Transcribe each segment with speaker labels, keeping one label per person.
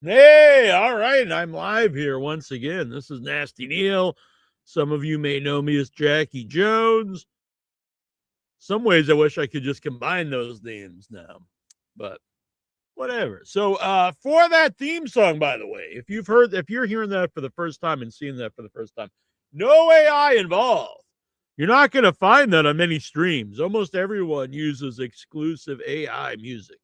Speaker 1: Hey, all right. I'm live here once again. This is Nasty Neal. Some of you may know me as Jackie Jones. Some ways I wish I could just combine those names now, but whatever. So for that theme song, by the way, if you're hearing that for the first time and seeing that for the first time, no AI involved. You're not going to find that on many streams. Almost everyone uses exclusive AI music,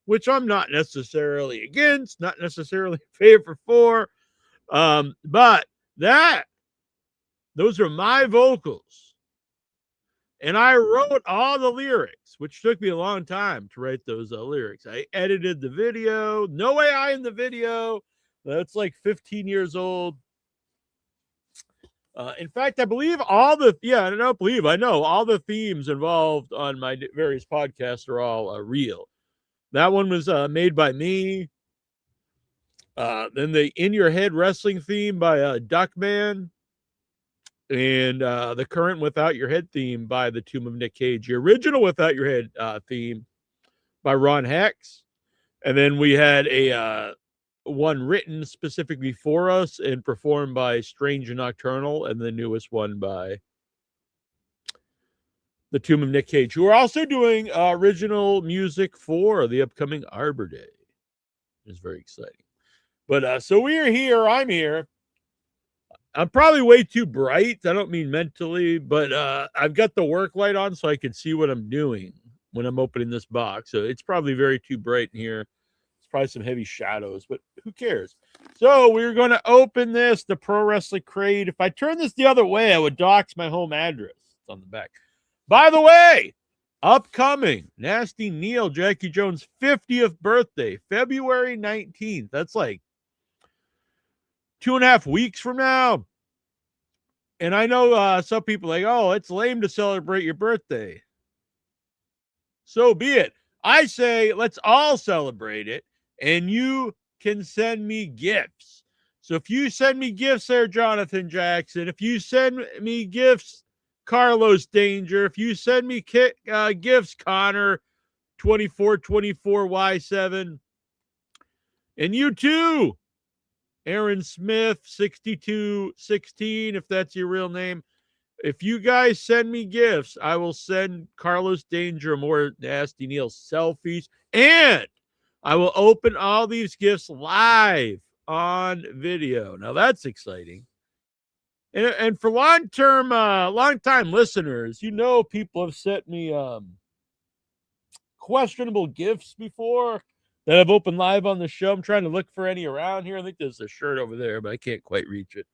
Speaker 1: which I'm not necessarily against, not necessarily in favor for. But those are my vocals. And I wrote all the lyrics, which took me a long time to write those lyrics. I edited the video, no AI in the video. That's like 15 years old. In fact, I believe I know all the themes involved on my various podcasts are all real. That one was made by me. Then the In Your Head Wrestling theme by Duckman. And the current Without Your Head theme by the Tomb of Nick Cage. The original Without Your Head theme by Ron Hex. And then we had a one written specifically for us and performed by Strange and Nocturnal. And the newest one by the Tomb of Nick Cage, who are also doing original music for the upcoming Arbor Day. It's very exciting. But so we are here. I'm here. I'm probably way too bright. I don't mean mentally, but I've got the work light on so I can see what I'm doing when I'm opening this box. So it's probably very too bright in here. It's probably some heavy shadows, but who cares? So we're going to open this, the Pro Wrestling Crate. If I turn this the other way, I would dox my home address. It's on the back. By the way, upcoming Nasty Neal, Jackie Jones' 50th birthday, February 19th. That's like 2.5 weeks from now. And I know some people are like, oh, it's lame to celebrate your birthday. So be it. I say let's all celebrate it, and you can send me gifts. So if you send me gifts there, Jonathan Jackson, if you send me gifts, Carlos Danger, if you send me gifts, Connor 2424Y7, and you too, Aaron Smith 6216, if that's your real name. If you guys send me gifts, I will send Carlos Danger more Nasty Neal selfies, and I will open all these gifts live on video. Now that's exciting. And for long-time listeners, you know, people have sent me questionable gifts before that I've opened live on the show. I'm trying to look for any around here. I think there's a shirt over there, but I can't quite reach it.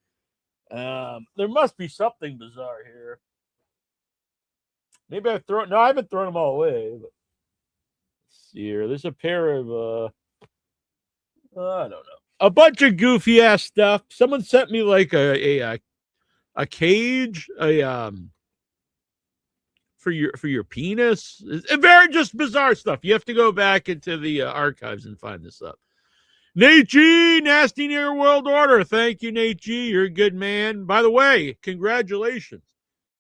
Speaker 1: There must be something bizarre here. Maybe I haven't thrown them all away. But let's see here. There's a pair of I don't know, a bunch of goofy ass stuff. Someone sent me like a a cage, for your penis. It's very just bizarre stuff. You have to go back into the archives and find this up. Nate G, Nasty Near World Order. Thank you, Nate G. You're a good man. By the way, congratulations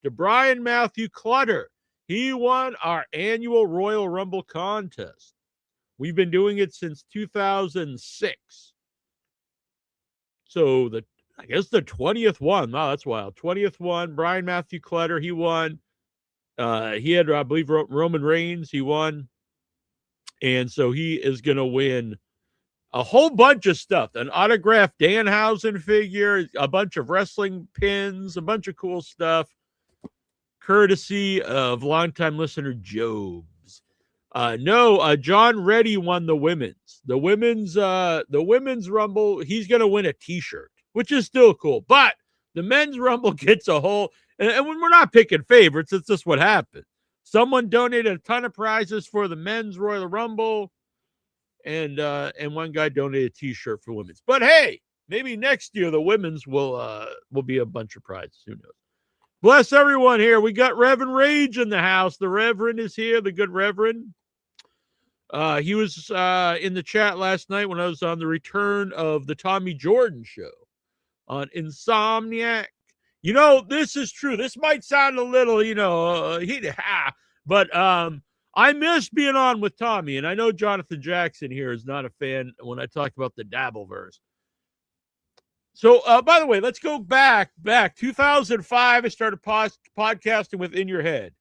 Speaker 1: to Brian Matthew Clutter. He won our annual Royal Rumble contest. We've been doing it since 2006. So I guess the 20th one. Wow, that's wild. 20th one. Brian Matthew Clutter, he won. He had, I believe, Roman Reigns. He won. And so he is going to win a whole bunch of stuff. An autographed Danhausen figure, a bunch of wrestling pins, a bunch of cool stuff, courtesy of longtime listener Jobs. John Reddy won the women's. The women's Rumble, he's going to win a t-shirt, which is still cool. But the men's Rumble gets a whole, and when we're not picking favorites, it's just what happened. Someone donated a ton of prizes for the men's Royal Rumble. And one guy donated a t-shirt for women's. But hey, maybe next year the women's will be a bunch of prizes. Who knows? Bless everyone here. We got Reverend Rage in the house. The Reverend is here, the good Reverend. He was in the chat last night when I was on the return of the Tommy Jordan show on Insomniac. You know, this is true. This might sound a little, but I miss being on with Tommy, and I know Jonathan Jackson here is not a fan when I talk about the Dabbleverse. So, by the way, let's go back. 2005, I started podcasting with In Your Head.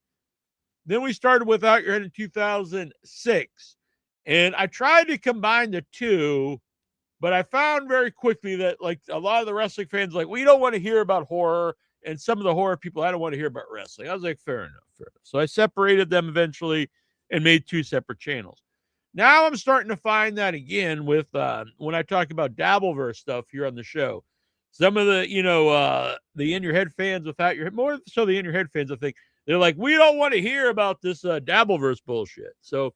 Speaker 1: Then we started Without Your Head in 2006. And I tried to combine the two, but I found very quickly that, like, a lot of the wrestling fans, like, we don't want to hear about horror. And some of the horror people, I don't want to hear about wrestling. I was like, fair enough. So I separated them eventually and made two separate channels. Now I'm starting to find that again with when I talk about Dabbleverse stuff here on the show. Some of the, the In Your Head fans, Without Your Head, more so the In Your Head fans, I think, they're like, we don't want to hear about this Dabbleverse bullshit. So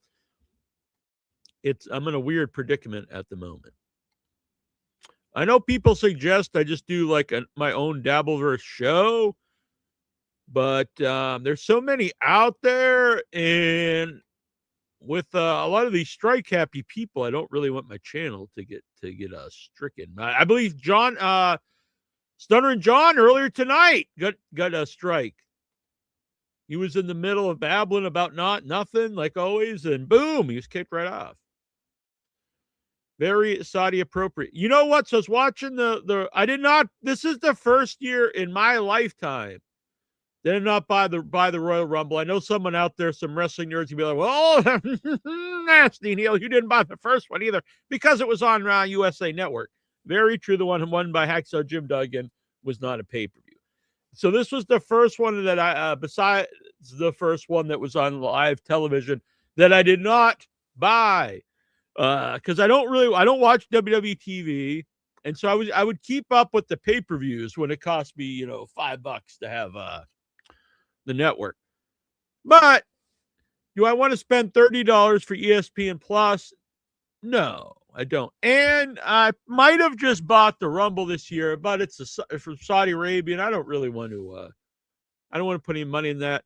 Speaker 1: I'm in a weird predicament at the moment. I know people suggest I just do like my own Dabbleverse show, but there's so many out there, and with a lot of these strike happy people, I don't really want my channel to get stricken. I believe John Stunner and John earlier tonight got a strike. He was in the middle of babbling about nothing like always, and boom, he was kicked right off. Very Saudi appropriate. You know what? So I was watching this is the first year in my lifetime that I did not buy the Royal Rumble. I know someone out there, some wrestling nerds, will be like, well, nasty, Neal, you didn't buy the first one either because it was on USA Network. Very true. The one won by Hacksaw Jim Duggan was not a pay-per-view. So this was the first one that I, besides the first one that was on live television, that I did not buy. Because I don't watch WWE TV, and so I would keep up with the pay-per-views when it cost me $5 to have the network. But do I want to spend $30 for ESPN Plus? No, I don't. And I might have just bought the Rumble this year, but it's from Saudi Arabia, and I don't really want to. I don't want to put any money in that.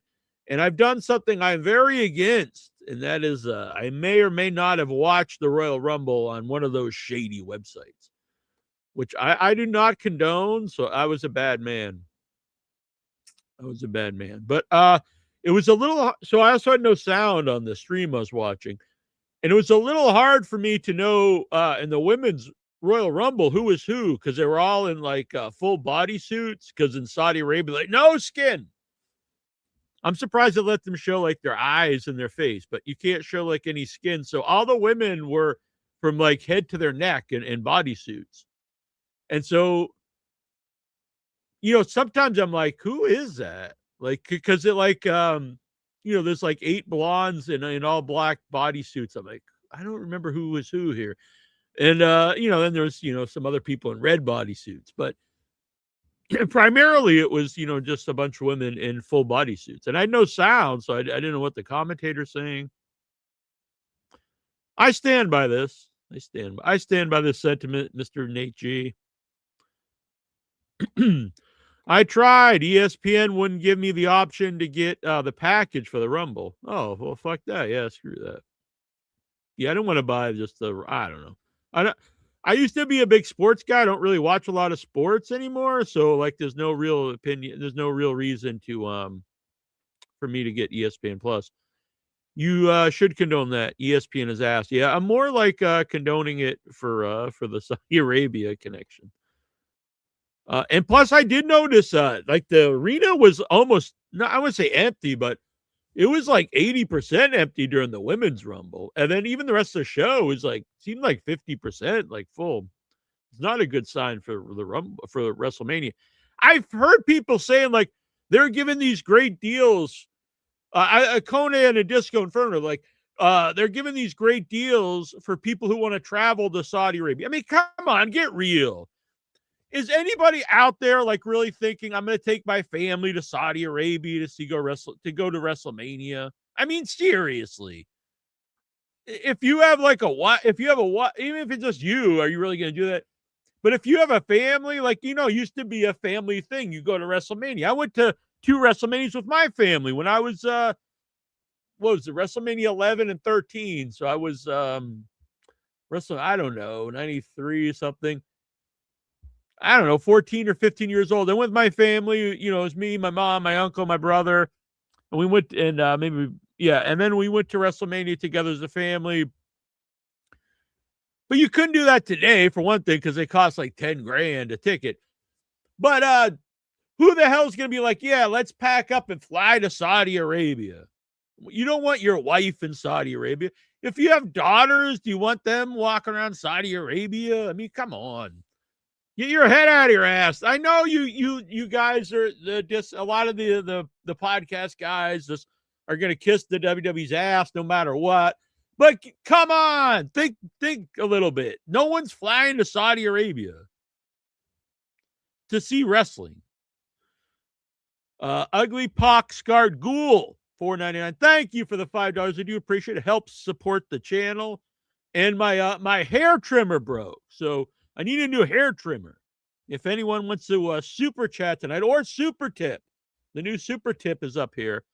Speaker 1: And I've done something I'm very against, and that is I may or may not have watched the Royal Rumble on one of those shady websites, which I do not condone, so I was a bad man. But it was a little, so I also had no sound on the stream I was watching, and it was a little hard for me to know in the women's Royal Rumble who was who, because they were all in like full body suits, because in Saudi Arabia, like, no skin. I'm surprised they let them show like their eyes and their face, but you can't show like any skin. So all the women were from like head to their neck in bodysuits. And so, sometimes I'm like, who is that? Like, because it like, there's like 8 blondes in all black bodysuits. I'm like, I don't remember who was who here. And, then there's, some other people in red bodysuits, but primarily it was, just a bunch of women in full bodysuits, and I had no sound, so I didn't know what the commentator's saying. I stand by this. I stand by this sentiment, Mr. Nate G. I tried. ESPN wouldn't give me the option to get the package for the Rumble. Oh, well, fuck that. Yeah, screw that. Yeah, I don't want to buy just the. I don't know. I don't. I used to be a big sports guy. I don't really watch a lot of sports anymore. So like, there's no real opinion. There's no real reason to for me to get ESPN Plus. You should condone that. ESPN is asked. Yeah, I'm more like condoning it for the Saudi Arabia connection. And plus, I did notice like the arena was almost I wouldn't say empty, but it was like 80% empty during the women's rumble. And then even the rest of the show was like seemed like 50% like full. It's not a good sign for the rumble for WrestleMania. I've heard people saying like they're giving these great deals. Conan and Disco Inferno, like they're giving these great deals for people who want to travel to Saudi Arabia. I mean, come on, get real. Is anybody out there like really thinking I'm going to take my family to Saudi Arabia to go to WrestleMania? I mean, seriously. If you have like if you have even if it's just you, are you really going to do that? But if you have a family, like used to be a family thing. You go to WrestleMania. I went to 2 WrestleManias with my family when I was what was it, WrestleMania 11 and 13. So I was I don't know, 93 or something. I don't know, 14 or 15 years old. And with my family, it was me, my mom, my uncle, my brother. And we went and and then we went to WrestleMania together as a family. But you couldn't do that today, for one thing, because they cost like 10 grand a ticket. But who the hell's going to be like, yeah, let's pack up and fly to Saudi Arabia? You don't want your wife in Saudi Arabia. If you have daughters, do you want them walking around Saudi Arabia? I mean, come on. Get your head out of your ass. I know you guys are just a lot of the podcast guys just are going to kiss the WWE's ass no matter what. But come on, think a little bit. No one's flying to Saudi Arabia to see wrestling. Ugly Pock Scarred Ghoul, $4.99. Thank you for the $5. I do appreciate it. It helps support the channel. And my hair trimmer broke, so I need a new hair trimmer. If anyone wants to super chat tonight or super tip, the new super tip is up here.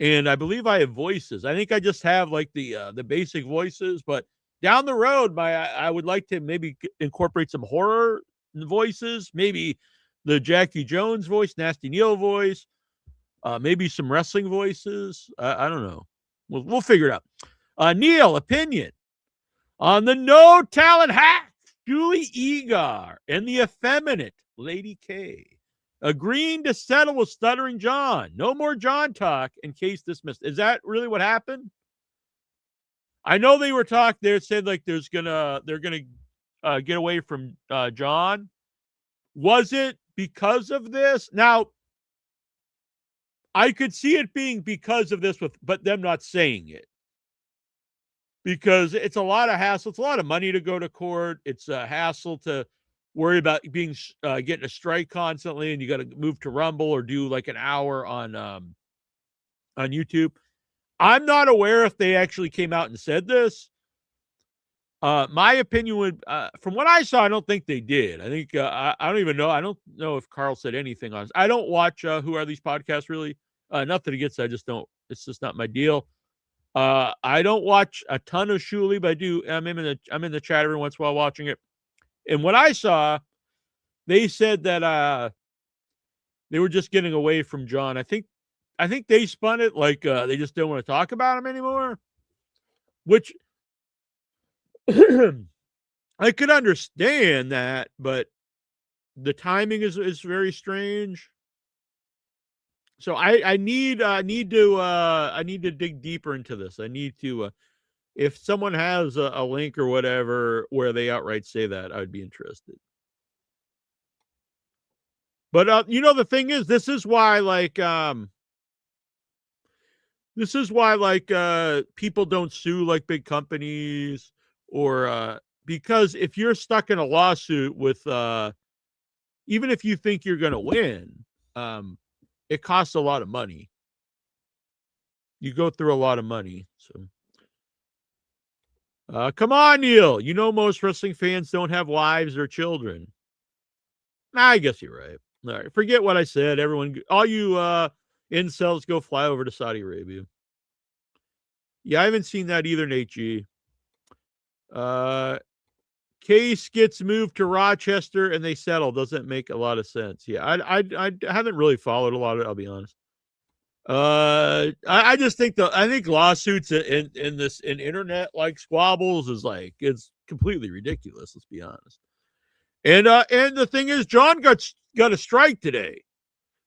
Speaker 1: And I believe I have voices. I think I just have like the basic voices, but down the road, I would like to maybe incorporate some horror voices, maybe the Jackie Jones voice, Nasty Neal voice, maybe some wrestling voices. I don't know. We'll figure it out. Neal, opinion on the no talent hack, Julie Egar and the effeminate Lady K agreeing to settle with Stuttering John. No more John talk in case dismissed. Is that really what happened? I know they were talking. They said like they're gonna get away from John. Was it because of this? Now, I could see it being because of this, but them not saying it. Because it's a lot of hassle. It's a lot of money to go to court. It's a hassle to worry about getting a strike constantly, and you got to move to Rumble or do like an hour on YouTube. I'm not aware if they actually came out and said this. My opinion would, from what I saw, I don't think they did. I think I don't even know. I don't know if Carl said anything on this. I don't watch Who Are These Podcasts really. Nothing against it. I just don't. It's just not my deal. I don't watch a ton of Shuli, but I do. I'm in the chat every once in a while watching it. And what I saw, they said that they were just getting away from John. I think they spun it like they just don't want to talk about him anymore. Which I could understand that, but the timing is very strange. So I need to dig deeper into this. I need to if someone has a link or whatever where they outright say that, I'd be interested. But the thing is, this is why people don't sue like big companies or because if you're stuck in a lawsuit with even if you think you're going to win, it costs a lot of money. You go through a lot of money. So come on, Neal. Most wrestling fans don't have wives or children. I guess you're right. All right, forget what I said. Everyone, all you incels, go fly over to Saudi Arabia. Yeah, I haven't seen that either, Nate G. Case gets moved to Rochester and they settle. Doesn't make a lot of sense. Yeah, I haven't really followed a lot of it, I'll be honest. I just think I think lawsuits in internet like squabbles is like it's completely ridiculous. Let's be honest. And the thing is, John got a strike today.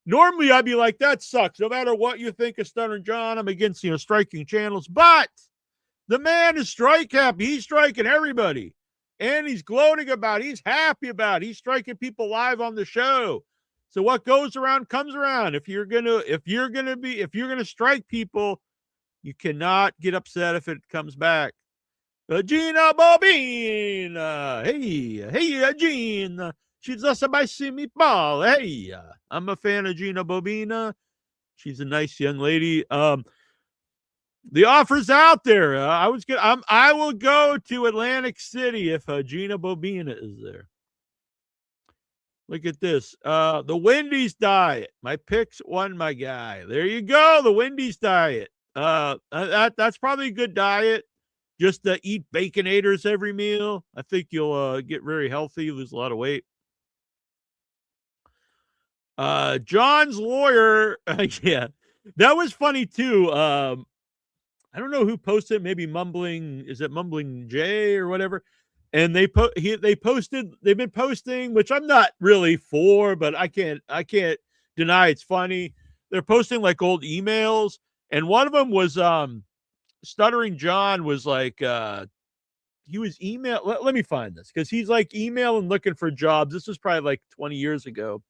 Speaker 1: Normally, I'd be like, that sucks. No matter what you think of Stuttering John, I'm against striking channels. But the man is strike happy. He's striking everybody, and he's gloating about it. He's happy about it. He's striking people live on the show. So what goes around comes around. If you're gonna strike people, you cannot get upset if it comes back. Gina Bobina, hey, Gina. She's just a spicy meatball. Hey, I'm a fan of Gina Bobina. She's a nice young lady. The offer's out there. I will go to Atlantic City if Gina Bobina is there. Look at this. The Wendy's diet. My picks won my guy. There you go. The Wendy's diet. That's probably a good diet. Just to eat Baconators every meal. I think you'll get very healthy, lose a lot of weight. John's lawyer. Yeah, that was funny too. I don't know who posted. Maybe Mumbling. Is it Mumbling J or whatever? And they posted. They've been posting, which I'm not really for, but I can't deny it's funny. They're posting like old emails, and one of them was Stuttering John was like he was let me find this because he's like emailing looking for jobs. This was probably like 20 years ago,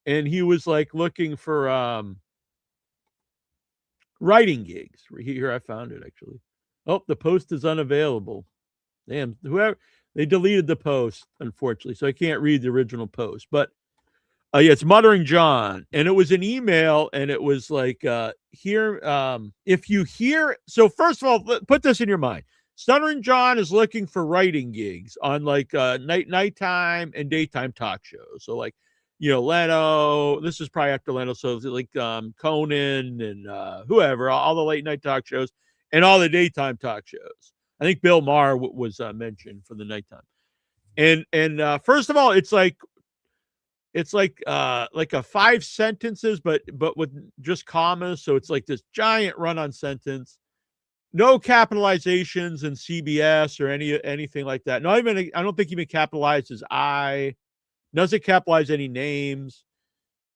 Speaker 1: and he was like looking for writing gigs. Here, I found it actually. Oh, the post is unavailable. Damn, whoever, they deleted the post, unfortunately, so I can't read the original post. But yeah, it's Muttering John, and it was an email, and it was like if you hear. So first of all, put this in your mind. Stuttering John is looking for writing gigs on like nighttime and daytime talk shows. So like, Leno. This is probably after Leno, so like Conan and whoever, all the late night talk shows and all the daytime talk shows. I think Bill Maher was mentioned for the nighttime. And first of all, it's like a 5 sentences, but with just commas. So it's like this giant run-on sentence, no capitalizations in CBS or anything like that. Not even, I don't think even capitalizes I, doesn't capitalize any names.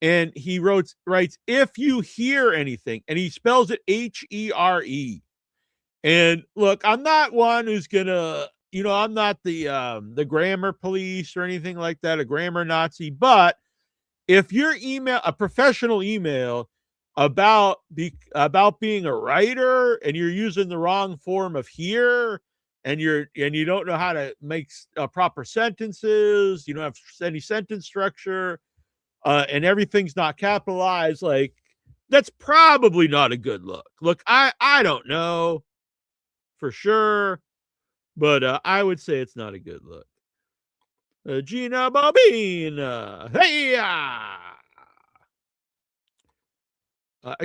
Speaker 1: And he writes, if you hear anything, and he spells it HERE. And look, I'm not one who's gonna, I'm not the grammar police or anything like that, a grammar Nazi. But if your email, a professional email about being a writer, and you're using the wrong form of here, and you don't know how to make proper sentences, you don't have any sentence structure, and everything's not capitalized, like that's probably not a good look. Look, I don't know for sure, but I would say it's not a good look. Gina Bobina, hey,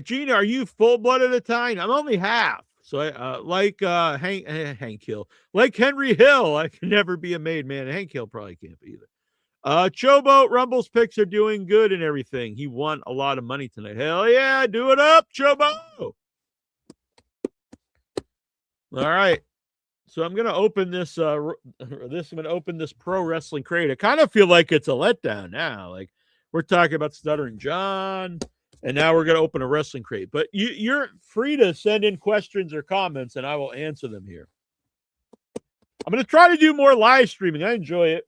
Speaker 1: Gina, are you full-blooded Italian? I'm only half. So I like Hank Hill, like Henry Hill. I can never be a made man. Hank Hill probably can't be either. Chobo, Rumble's picks are doing good and everything. He won a lot of money tonight. Hell yeah, do it up, Chobo. All right. So I'm going to open this, I'm going to open this Pro Wrestling Crate. I kind of feel like it's a letdown now. Like we're talking about Stuttering John, and now we're going to open a Wrestling Crate. But you're free to send in questions or comments, and I will answer them here. I'm going to try to do more live streaming. I enjoy it.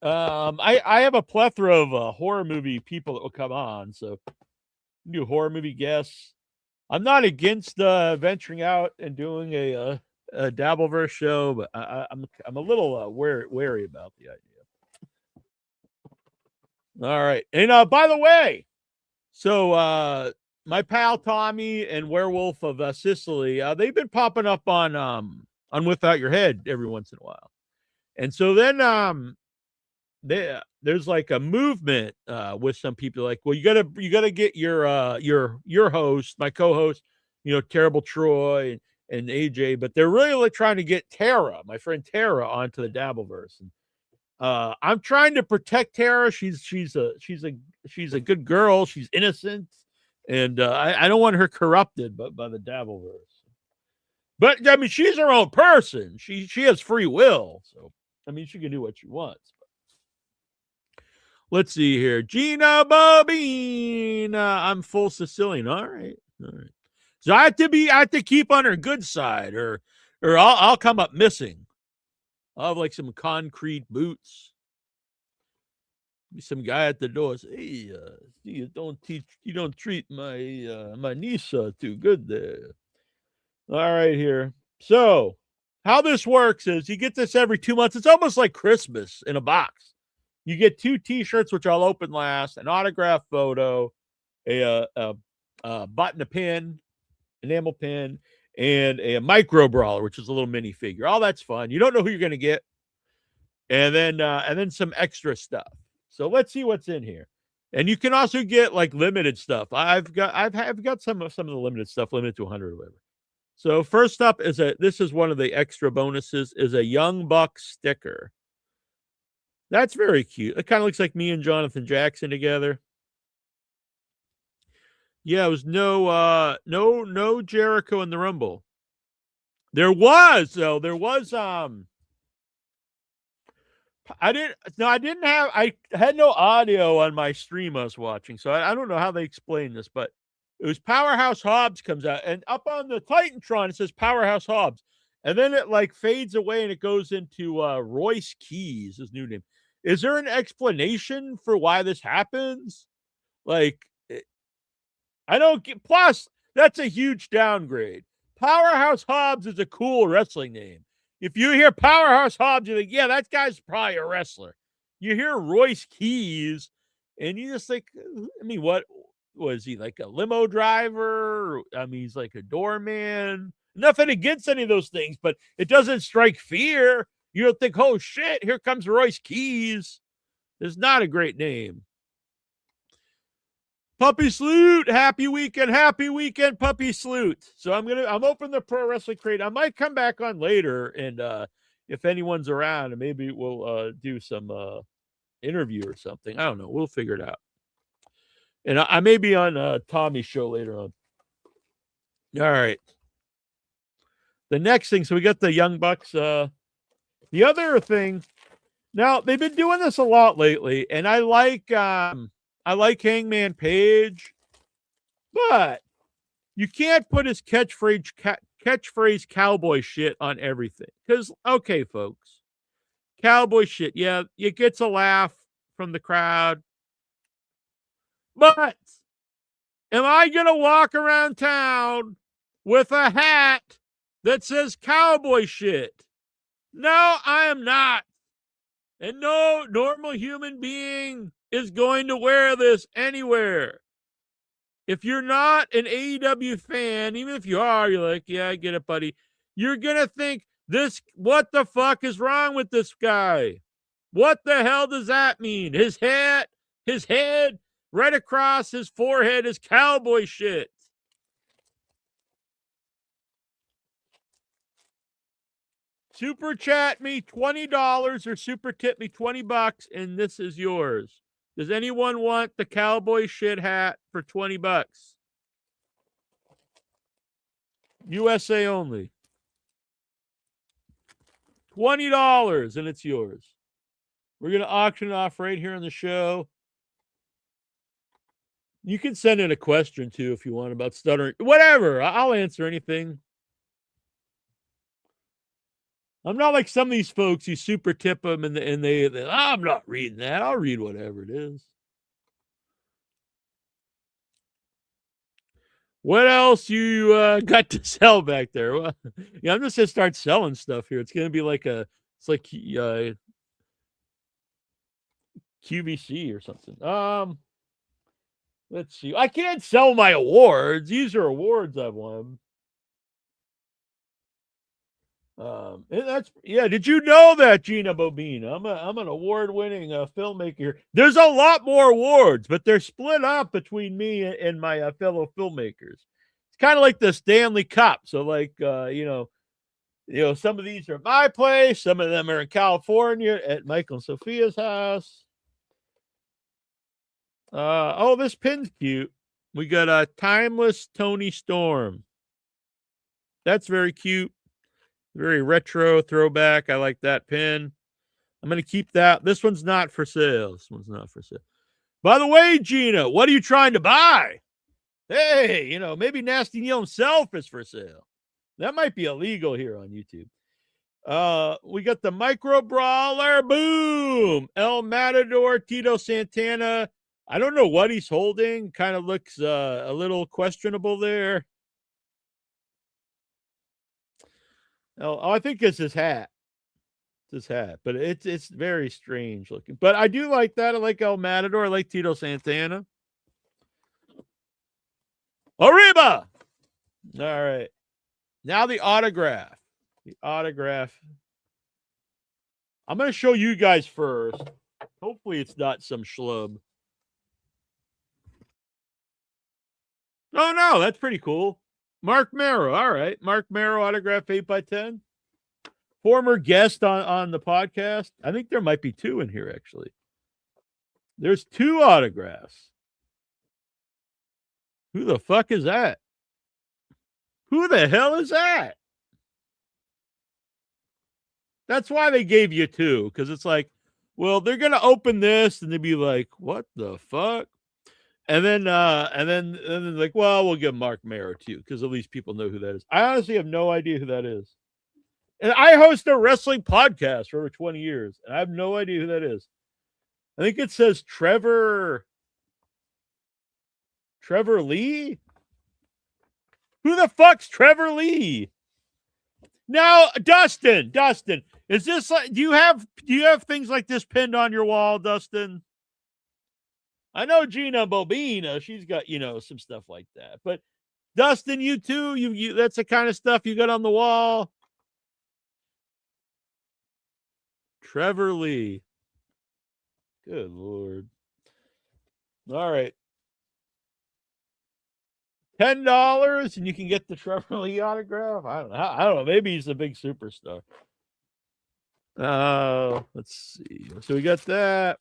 Speaker 1: I have a plethora of horror movie people that will come on, so do horror movie guests. I'm not against venturing out and doing a Dabbleverse show, but I'm a little wary about the idea. All right, and by the way, so my pal Tommy and Werewolf of Sicily, they've been popping up on Without Your Head every once in a while, and so then there's like a movement with some people like, well, you gotta get your host, my co-host, Terrible Troy and AJ, but they're really like trying to get Tara, my friend Tara, onto the Dabbleverse. And I'm trying to protect Tara. She's a good girl. She's innocent, and I don't want her corrupted by the Dabbleverse. But I mean, she's her own person. She has free will, so I mean, she can do what she wants. Let's see here, Gina Bobine. I'm full Sicilian. All right. So I have to keep on her good side, or I'll come up missing. I'll have like some concrete boots. Be some guy at the door say, "Hey, you don't treat my my niece too good there." All right, here. So how this works is you get this every 2 months. It's almost like Christmas in a box. You get 2 T-shirts, which I'll open last, an autograph photo, a button, a pin, enamel pin, and a micro brawler, which is a little mini figure. All that's fun. You don't know who you're going to get, and then some extra stuff. So let's see what's in here. And you can also get like limited stuff. I've got some of the limited stuff, limited to 100 or whatever. So first up this is one of the extra bonuses, is a Young Buck sticker. That's very cute. It kind of looks like me and Jonathan Jackson together. Yeah, it was no Jericho in the Rumble. There was I had no audio on my stream I was watching, so I don't know how they explain this, but it was Powerhouse Hobbs comes out, and up on the Titantron it says Powerhouse Hobbs, and then it like fades away and it goes into Royce Keys, his new name. Is there an explanation for why this happens? Like, I don't get. Plus, that's a huge downgrade. Powerhouse Hobbs is a cool wrestling name. If you hear Powerhouse Hobbs, you think, yeah, that guy's probably a wrestler. You hear Royce Keys, and you just think, I mean, what was he, like a limo driver? I mean, he's like a doorman. Nothing against any of those things, but it doesn't strike fear. You don't think, oh shit, here comes Royce Keys. It's not a great name. Puppy Salute, happy weekend, Puppy Salute. So I'm opening the Pro Wrestling Crate. I might come back on later, and if anyone's around, and maybe we'll do some interview or something. I don't know. We'll figure it out. And I may be on Tommy's show later on. All right. The next thing, so we got the Young Bucks. The other thing, now they've been doing this a lot lately, and I like Hangman Page, but you can't put his catchphrase cowboy shit on everything. Because, okay, folks, cowboy shit, yeah, it gets a laugh from the crowd. But am I going to walk around town with a hat that says cowboy shit? No, I am not. And no normal human being is going to wear this anywhere. If you're not an AEW fan, even if you are, you're like, yeah, I get it, buddy. You're going to think, what the fuck is wrong with this guy? What the hell does that mean? His head, right across his forehead is cowboy shit. Super chat me $20 or super tip me $20, and this is yours. Does anyone want the cowboy shit hat for $20? USA only. $20, and it's yours. We're going to auction it off right here on the show. You can send in a question, too, if you want, about stuttering. Whatever. I'll answer anything. I'm not like some of these folks. You super tip them, and they I'm not reading that. I'll read whatever it is. What else you got to sell back there? Well, yeah, I'm just gonna start selling stuff here. It's gonna be like QVC or something. Let's see. I can't sell my awards. These are awards I've won. Did you know that, Gina Bobina? I'm an award-winning filmmaker. There's a lot more awards, but they're split up between me and my fellow filmmakers. It's kind of like the Stanley Cup. So, like, some of these are at my place, some of them are in California at Michael and Sophia's house. This pin's cute. We got a timeless Tony Storm. That's very cute. Very retro throwback. I like that pin. I'm going to keep that. This one's not for sale. This one's not for sale. By the way, Gina, what are you trying to buy? Hey, maybe Nasty Neal himself is for sale. That might be illegal here on YouTube. We got the Micro Brawler. Boom. El Matador, Tito Santana. I don't know what he's holding. Kind of looks a little questionable there. Oh, I think it's his hat. It's his hat, but it's very strange looking. But I do like that. I like El Matador. I like Tito Santana. Arriba! All right. Now the autograph. The autograph. I'm going to show you guys first. Hopefully it's not some schlub. Oh, no, that's pretty cool. Mark Marrow. All right. Mark Marrow autograph 8x10. Former guest on the podcast. I think there might be two in here, actually. There's two autographs. Who the fuck is that? Who the hell is that? That's why they gave you two, because it's like, well, they're going to open this and they'd be like, what the fuck? And then like, well, we'll give Mark Marrow too, because at least people know who that is. I honestly have no idea who that is. And I host a wrestling podcast for over 20 years, and I have no idea who that is. I think it says Trevor Lee. Who the fuck's Trevor Lee? Now, Dustin, is this like? Do you have things like this pinned on your wall, Dustin? I know Gina Bobina, she's got, some stuff like that. But Dustin, you too, you that's the kind of stuff you got on the wall. Trevor Lee. Good Lord. All right. $10 and you can get the Trevor Lee autograph. I don't know. Maybe he's a big superstar. Let's see. So we got that.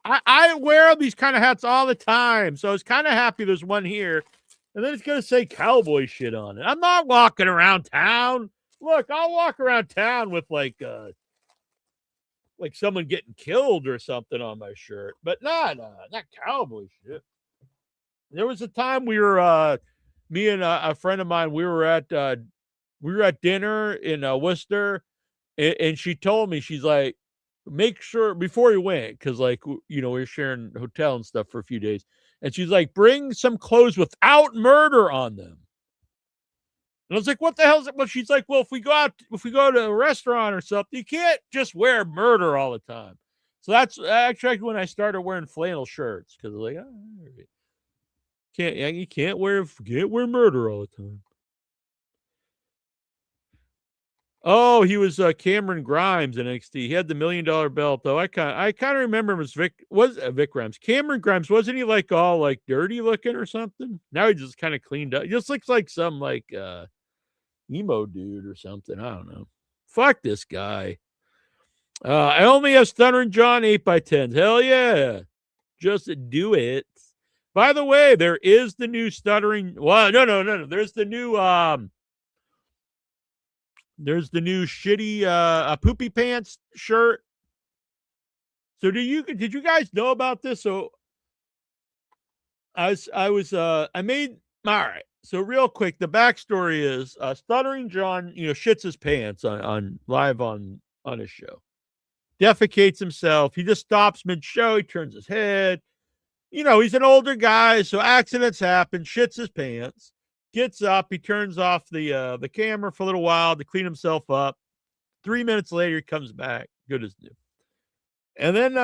Speaker 1: I wear these kind of hats all the time, so I was kind of happy there's one here. And then it's going to say cowboy shit on it. I'm not walking around town. Look, I'll walk around town with like someone getting killed or something on my shirt, but not cowboy shit. There was a time we were me and a friend of mine, we were at dinner in Worcester, and she told me, she's like, make sure before you went, because we were sharing hotel and stuff for a few days, and she's like, bring some clothes without murder on them. And I was like, what the hell is it? Well, she's like, well, if we go to a restaurant or something, you can't just wear murder all the time. So that's actually when I started wearing flannel shirts, because like, you can't wear murder all the time. Oh, he was Cameron Grimes in NXT. He had the $1 million belt, though. I kind of remember him as Vic Grimes. Cameron Grimes, wasn't he like all like dirty looking or something? Now he just kind of cleaned up. He just looks like some like emo dude or something. I don't know. Fuck this guy. I only have Stuttering John 8x10. Hell yeah. Just do it. By the way, there is the new Stuttering. Well, no. There's the new shitty poopy pants shirt. So did you guys know about this? So I made all right. So real quick, the backstory is Stuttering John, shits his pants on live on his show. Defecates himself. He just stops mid-show. He turns his head. He's an older guy, so accidents happen. Shits his pants. Gets up. He turns off the camera for a little while to clean himself up. 3 minutes later, he comes back. Good as new. And then,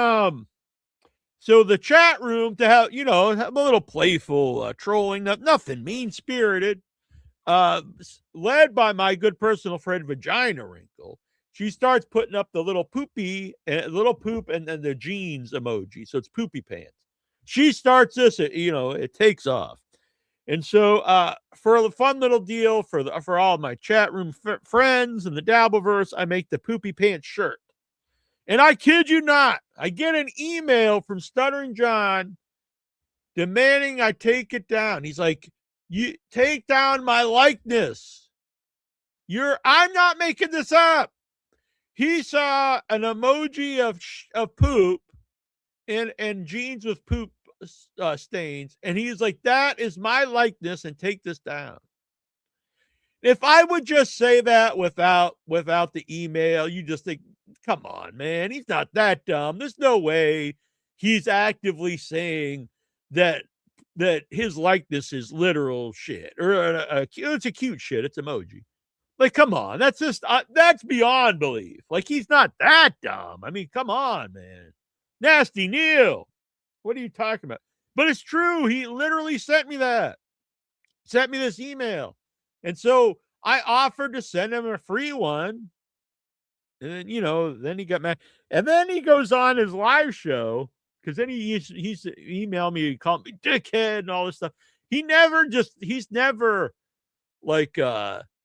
Speaker 1: so the chat room to have a little playful trolling, nothing mean-spirited. led by my good personal friend Vagina Wrinkle, she starts putting up the little poopy, little poop, and then the jeans emoji. So it's poopy pants. She starts this, it takes off. And so, for the fun little deal for all of my chat room friends and the Dabbleverse, I make the poopy pants shirt. And I kid you not, I get an email from Stuttering John demanding I take it down. He's like, "You take down my likeness. I'm not making this up." He saw an emoji of poop and jeans with poop stains, and he's like, "That is my likeness, and take this down." If I would just say that without the email, you just think, come on, man, he's not that dumb. There's no way he's actively saying that his likeness is literal shit, or it's a cute shit. It's emoji. Like, come on, that's just that's beyond belief. Like, he's not that dumb. I mean, come on, man. Nasty Neal, what are you talking about? But it's true. He literally sent me this email. And so I offered to send him a free one. And then, then he got mad. And then he goes on his live show, because then he's emailed me, he called me dickhead and all this stuff. He's never like,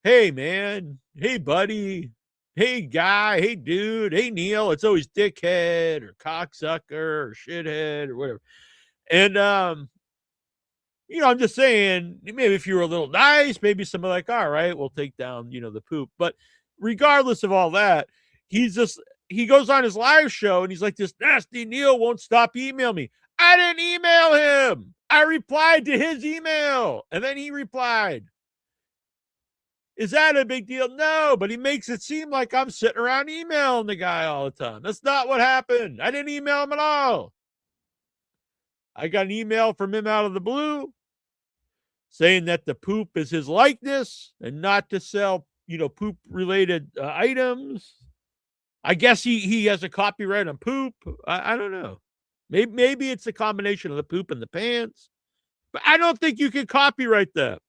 Speaker 1: hey, man, hey, buddy, hey, guy, hey, dude, hey, Neal. It's always dickhead or cocksucker or shithead or whatever. And, I'm just saying, maybe if you were a little nice, maybe somebody like, all right, we'll take down, the poop. But regardless of all that, he goes on his live show and he's like, this nasty Neal won't stop emailing me. I didn't email him. I replied to his email. And then he replied. Is that a big deal? No, but he makes it seem like I'm sitting around emailing the guy all the time. That's not what happened. I didn't email him at all. I got an email from him out of the blue saying that the poop is his likeness and not to sell, poop related items. I guess he has a copyright on poop. I don't know. Maybe it's a combination of the poop and the pants, but I don't think you can copyright that.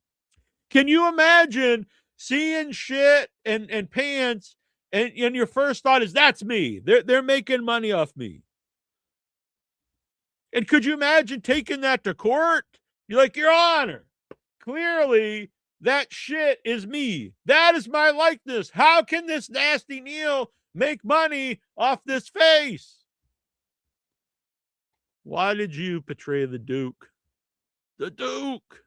Speaker 1: Can you imagine seeing shit and pants and your first thought is, that's me. They're making money off me. And could you imagine taking that to court? You're like, Your Honor, clearly that shit is me. That is my likeness. How can this nasty Neal make money off this face? Why did you betray the Duke? The Duke.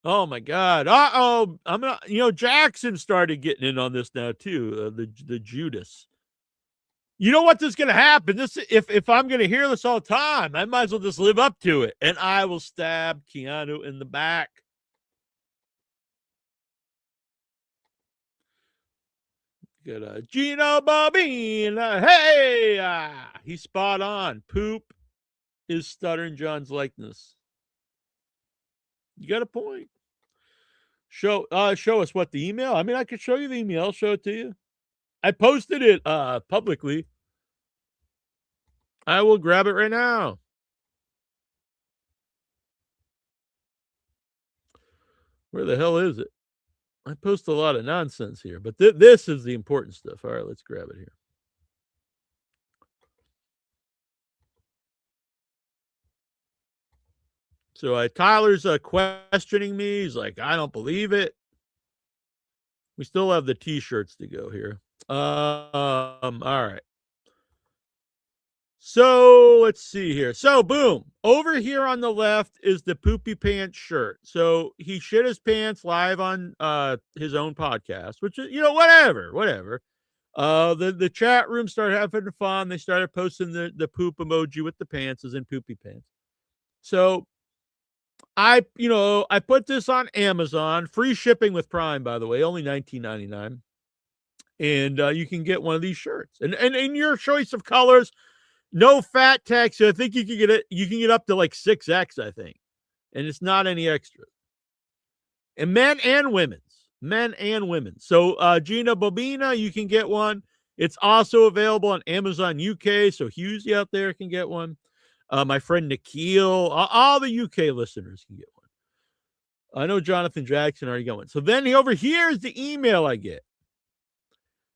Speaker 1: Oh my God. I'm not, Jackson started getting in on this now too. The Judas. You know what this is going to happen? If I'm going to hear this all the time, I might as well just live up to it. And I will stab Keanu in the back. Good, Gino Bobina. Hey, he's spot on. Poop is Stuttering John's likeness. You got a point. Show us what the email. I mean, I could show you the email. I'll show it to you. I posted it publicly. I will grab it right now. Where the hell is it? I post a lot of nonsense here, but this is the important stuff. All right, let's grab it here. So Tyler's questioning me. He's like, I don't believe it. We still have the T-shirts to go here. All right. So let's see here. So boom, over here on the left is the Poopy Pants shirt. So he shit his pants live on his own podcast, which is, whatever. The chat room started having fun. They started posting the poop emoji with the pants as in Poopy Pants. So I put this on Amazon, free shipping with Prime, by the way, only $19.99. And you can get one of these shirts. And in your choice of colors, no fat text. I think you can get up to like 6X, I think. And it's not any extra. And men and women. So Gina Bobina, you can get one. It's also available on Amazon UK. So Husey out there can get one. My friend Neal, all the UK listeners can get one. I know Jonathan Jackson already got one. So then over here is the email I get.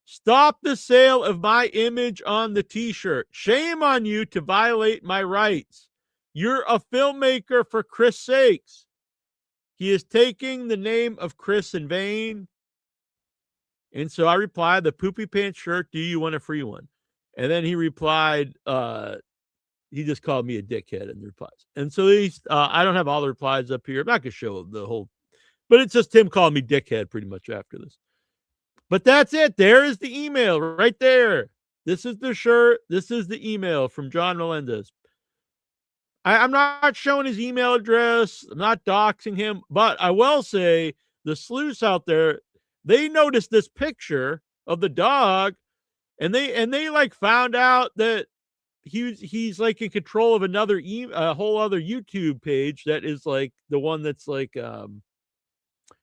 Speaker 1: Stop the sale of my image on the t-shirt. Shame on you to violate my rights. You're a filmmaker, for Chris' sakes. He is taking the name of Chris in vain. And so I replied, the poopy pants shirt, do you want a free one? And then he replied, he just called me a dickhead in the replies. And so I don't have all the replies up here. I'm not going to show the whole, but it's just him calling me dickhead pretty much after this. But that's it. There is the email right there. This is the shirt. This is the email from John Melendez. I'm not showing his email address. I'm not doxing him, but I will say the sleuths out there, they noticed this picture of the dog, and they like found out that he's like in control of another a whole other YouTube page that is like the one that's like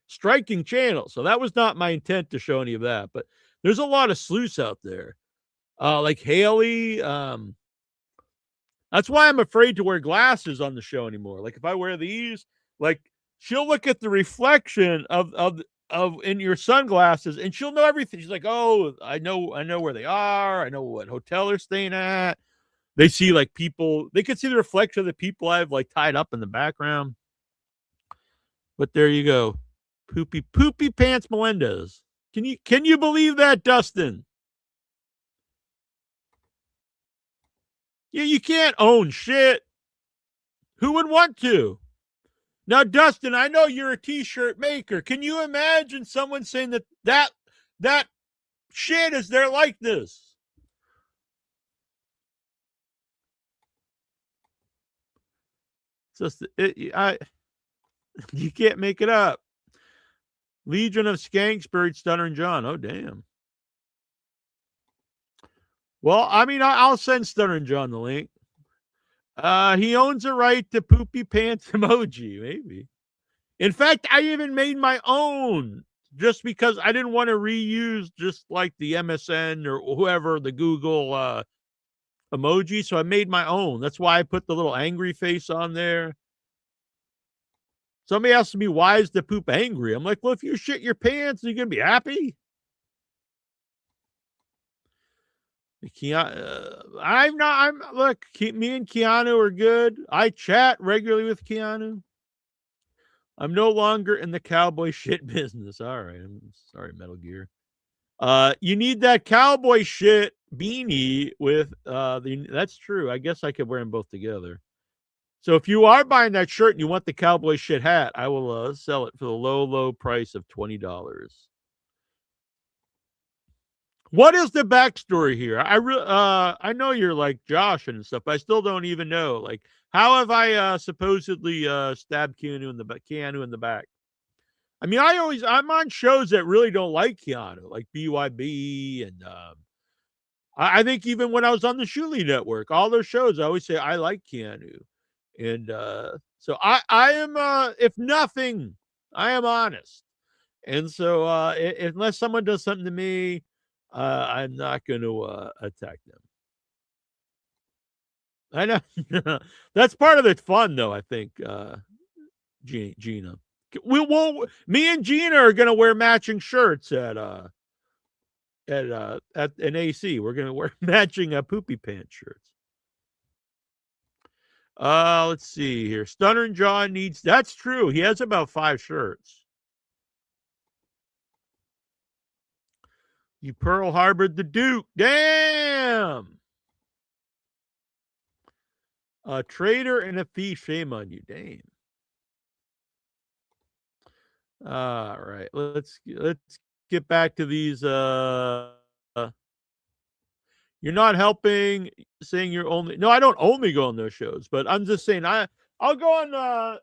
Speaker 1: striking channel. So that was not my intent to show any of that, but there's a lot of sleuths out there. Like Haley, that's why I'm afraid to wear glasses on the show anymore. Like if I wear these, like she'll look at the reflection of in your sunglasses and she'll know everything. She's like, "Oh, I know where they are. I know what hotel they're staying at." They see like people, they can see the reflection of the people I've like tied up in the background. But there you go. Poopy pants Melendez. Can you believe that, Dustin? Yeah, you can't own shit. Who would want to? Now, Dustin, I know you're a t-shirt maker. Can you imagine someone saying that shit is their likeness? Just you can't make it up. Legion of Skanks buried Stuttering John. Oh, damn. Well, I mean, I'll send Stuttering John the link. He owns a right to poopy pants emoji, maybe. In fact, I even made my own just because I didn't want to reuse just like the MSN or whoever, the Google emoji. So I made my own. That's why I put the little angry face on there. Somebody asked me, why is the poop angry? I'm like, well, if you shit your pants, you're going to be happy. Look, me and Keanu are good. I chat regularly with Keanu. I'm no longer in the cowboy shit business. All right. I'm sorry, Metal Gear. You need that cowboy shit beanie with that's true. I guess I could wear them both together. So if you are buying that shirt and you want the cowboy shit hat, I will sell it for the low price of $20. What is the backstory here? I know you're like Josh and stuff, but I still don't even know. Like, how have I supposedly stabbed Keanu in the back? I mean, I'm on shows that really don't like Keanu, like BYB, and I think even when I was on the Shuli Network, all those shows, I always say I like Keanu, and so I am, if nothing, I am honest, and so unless someone does something to me, I'm not going to attack them. I know that's part of the fun, though. I think Gina. Me and Gina are gonna wear matching shirts at an AC. We're gonna wear matching poopy pants shirts. Let's see here. Stunner and John needs. That's true. He has about 5 shirts. You Pearl Harbored the Duke. Damn. A traitor and a thief. Shame on you. Damn. All right. Let's get back to these. You're not helping, saying you're only. No, I don't only go on those shows, but I'm just saying I'll go on.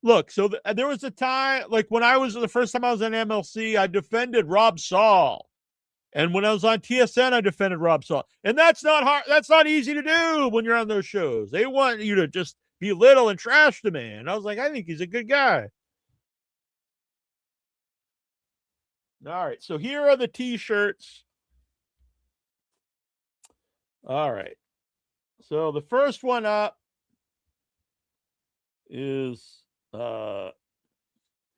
Speaker 1: Look. So there was a time, like when I was the first time I was on MLC, I defended Rob Saul, and when I was on TSN, I defended Rob Saul, and that's not hard. That's not easy to do when you're on those shows. They want you to just belittle and trash the man. I was like, I think he's a good guy. All right, so here are the T-shirts. All right. So the first one up is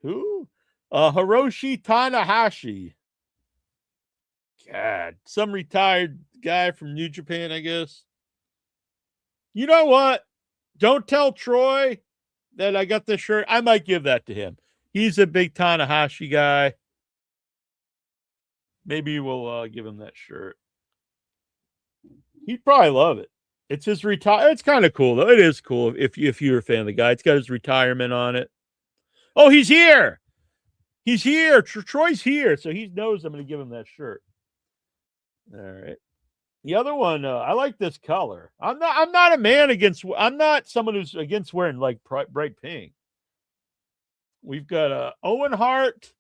Speaker 1: Who? Hiroshi Tanahashi. God, some retired guy from New Japan, I guess. You know what? Don't tell Troy that I got this shirt. I might give that to him. He's a big Tanahashi guy. Maybe we'll give him that shirt. He'd probably love it. It's his retire. It's kind of cool though. It is cool if you're a fan of the guy. It's got his retirement on it. Oh, he's here. He's here. Troy's here, so he knows I'm going to give him that shirt. All right. The other one, I like this color. I'm not a man against. I'm not someone who's against wearing like bright pink. We've got Owen Hart,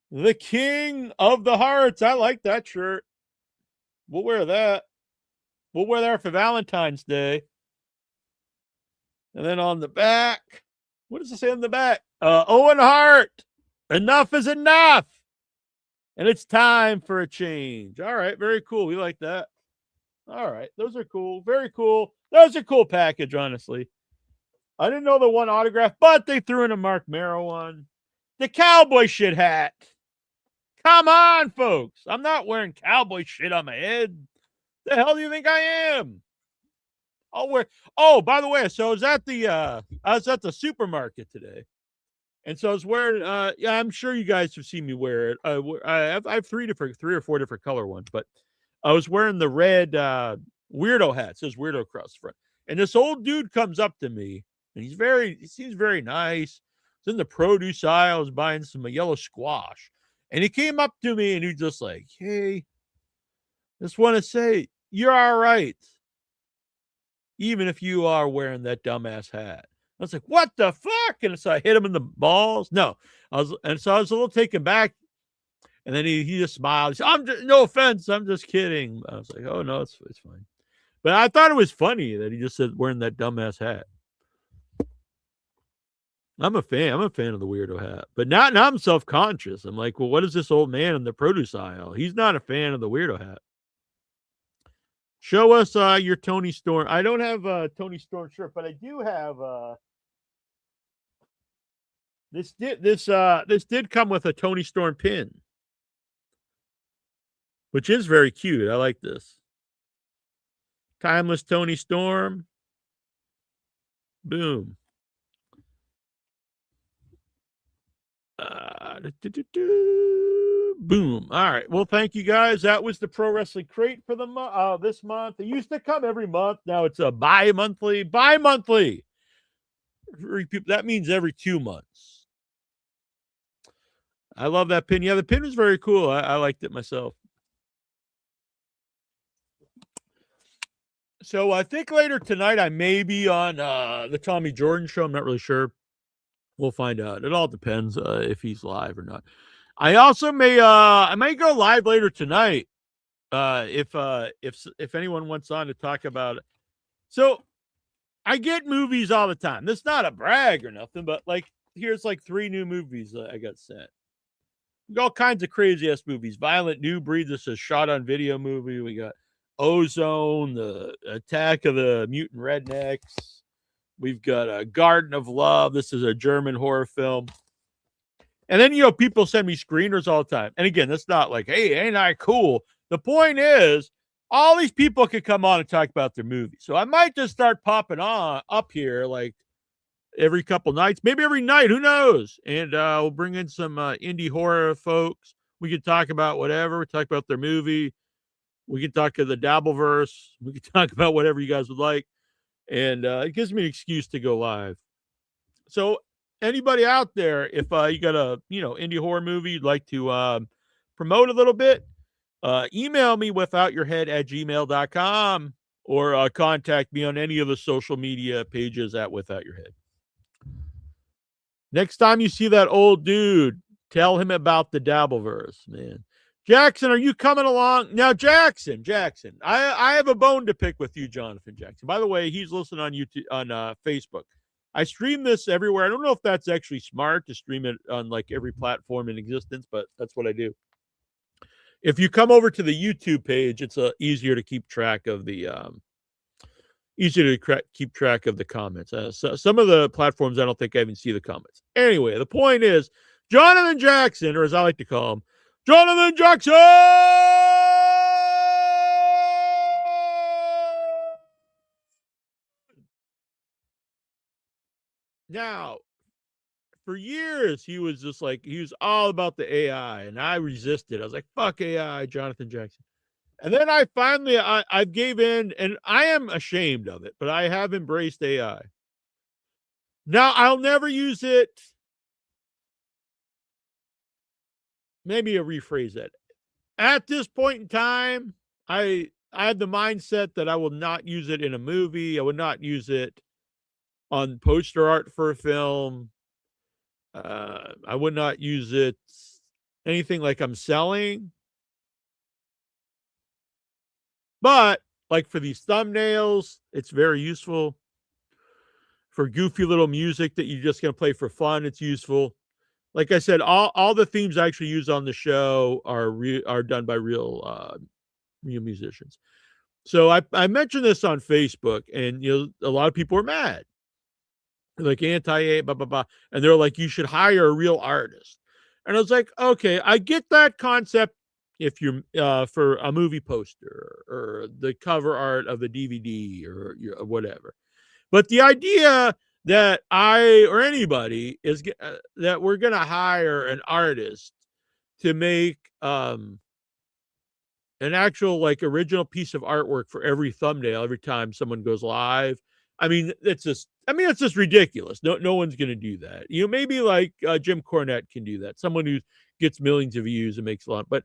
Speaker 1: the King of the Hearts. I like that shirt. We'll wear that. We'll wear that for Valentine's Day. And then on the back, what does it say on the back? Owen Hart, enough is enough. And it's time for a change. All right, very cool. We like that. All right, those are cool. Very cool. That was a cool package, honestly. I didn't know the one autograph, but they threw in a Mark Merrow one. The cowboy shit hat. Come on, folks. I'm not wearing cowboy shit on my head. The hell do you think I am? I'll wear. Oh, by the way, so I was at the supermarket today. And so I was wearing, yeah, I'm sure you guys have seen me wear it. I have three or four different color ones, but I was wearing the red weirdo hat. It says weirdo across the front. And this old dude comes up to me, and he seems very nice. He's in the produce aisle, I was buying some yellow squash. And he came up to me and he was just like, hey, just want to say, you're all right. Even if you are wearing that dumbass hat. I was like, what the fuck? And so I hit him in the balls. No, so I was a little taken back. And then he just smiled. He said, no offense. I'm just kidding. I was like, oh no, it's fine. But I thought it was funny that he just said wearing that dumbass hat. I'm a fan. I'm a fan of the weirdo hat. But now I'm self-conscious. I'm like, well, what is this old man in the produce aisle? He's not a fan of the weirdo hat. Show us your Tony Storm. I don't have a Tony Storm shirt, but I do have this did come with a Tony Storm pin, which is very cute. I like this. Timeless Tony Storm. Boom. Boom. All right. Well, thank you guys. That was the Pro Wrestling Crate for the this month. It used to come every month. Now it's a bi-monthly. That means every 2 months. I love that pin. Yeah, the pin is very cool. I liked it myself. So I think later tonight I may be on the Tommy Jordan show. I'm not really sure. We'll find out. It all depends if he's live or not. I also I may go live later tonight if anyone wants on to talk about it. So I get movies all the time. That's not a brag or nothing, but like here's like 3 new movies that I got sent. All kinds of crazy ass movies. Violent New Breed. This is shot on video movie. We got Ozone, the Attack of the Mutant Rednecks. We've got a Garden of Love. This is a German horror film. And then, people send me screeners all the time. And again, that's not like, hey, ain't I cool? The point is, all these people could come on and talk about their movie. So I might just start popping on up here like every couple nights, maybe every night, who knows? And we'll bring in some indie horror folks. We can talk about whatever. We talk about their movie. We can talk to the Dabbleverse. We can talk about whatever you guys would like. And it gives me an excuse to go live. So anybody out there, if you got a indie horror movie you'd like to promote a little bit, email me withoutyourhead@gmail.com or contact me on any of the social media pages at Without Your Head. Next time you see that old dude, tell him about the Dabbleverse, man. Jackson, are you coming along? Now, Jackson, I have a bone to pick with you, Jonathan Jackson. By the way, he's listening on YouTube, on Facebook. I stream this everywhere. I don't know if that's actually smart to stream it on like every platform in existence, but that's what I do. If you come over to the YouTube page, it's easier to keep track of the easy to keep track of the comments. So some of the platforms, I don't think I even see the comments. Anyway, the point is, Jonathan Jackson, or as I like to call him, Jonathan Jackson! Now, for years, he was just like, he was all about the AI, and I resisted. I was like, fuck AI, Jonathan Jackson. And then I finally, I gave in, and I am ashamed of it, but I have embraced AI. Now, I'll never use it. Maybe I'll rephrase that. At this point in time, I had the mindset that I will not use it in a movie. I would not use it on poster art for a film. I would not use it anything like I'm selling. But like for these thumbnails, it's very useful. For goofy little music that you're just going to play for fun, it's useful. Like I said, all the themes I actually use on the show are done by real musicians. So I mentioned this on Facebook, and a lot of people are mad, like anti blah blah blah, and they're like, you should hire a real artist. And I was like, okay, I get that concept if you're for a movie poster or the cover art of a DVD or whatever. But the idea that I or anybody is that we're going to hire an artist to make an actual like original piece of artwork for every thumbnail every time someone goes live. I mean, it's just ridiculous. No one's going to do that. Maybe like Jim Cornette can do that. Someone who gets millions of views and makes a lot, but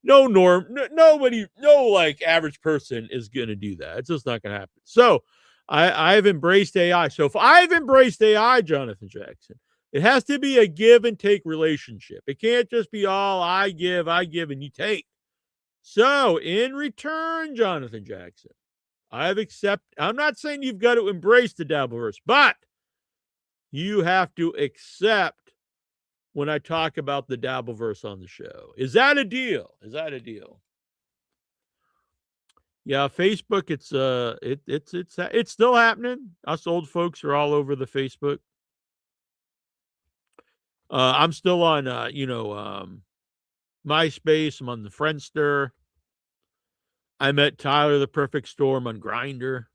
Speaker 1: nobody, no like average person is going to do that. It's just not going to happen. So I've embraced AI. So if I've embraced AI, Jonathan Jackson, it has to be a give and take relationship. It can't just be all I give, and you take. So in return, Jonathan Jackson, I'm not saying you've got to embrace the Dabbleverse, but you have to accept when I talk about the Dabbleverse on the show. Is that a deal? Yeah, Facebook, it's still happening. Us old folks are all over the Facebook. I'm still on MySpace. I'm on the Friendster. I met Tyler the Perfect Storm on Grindr.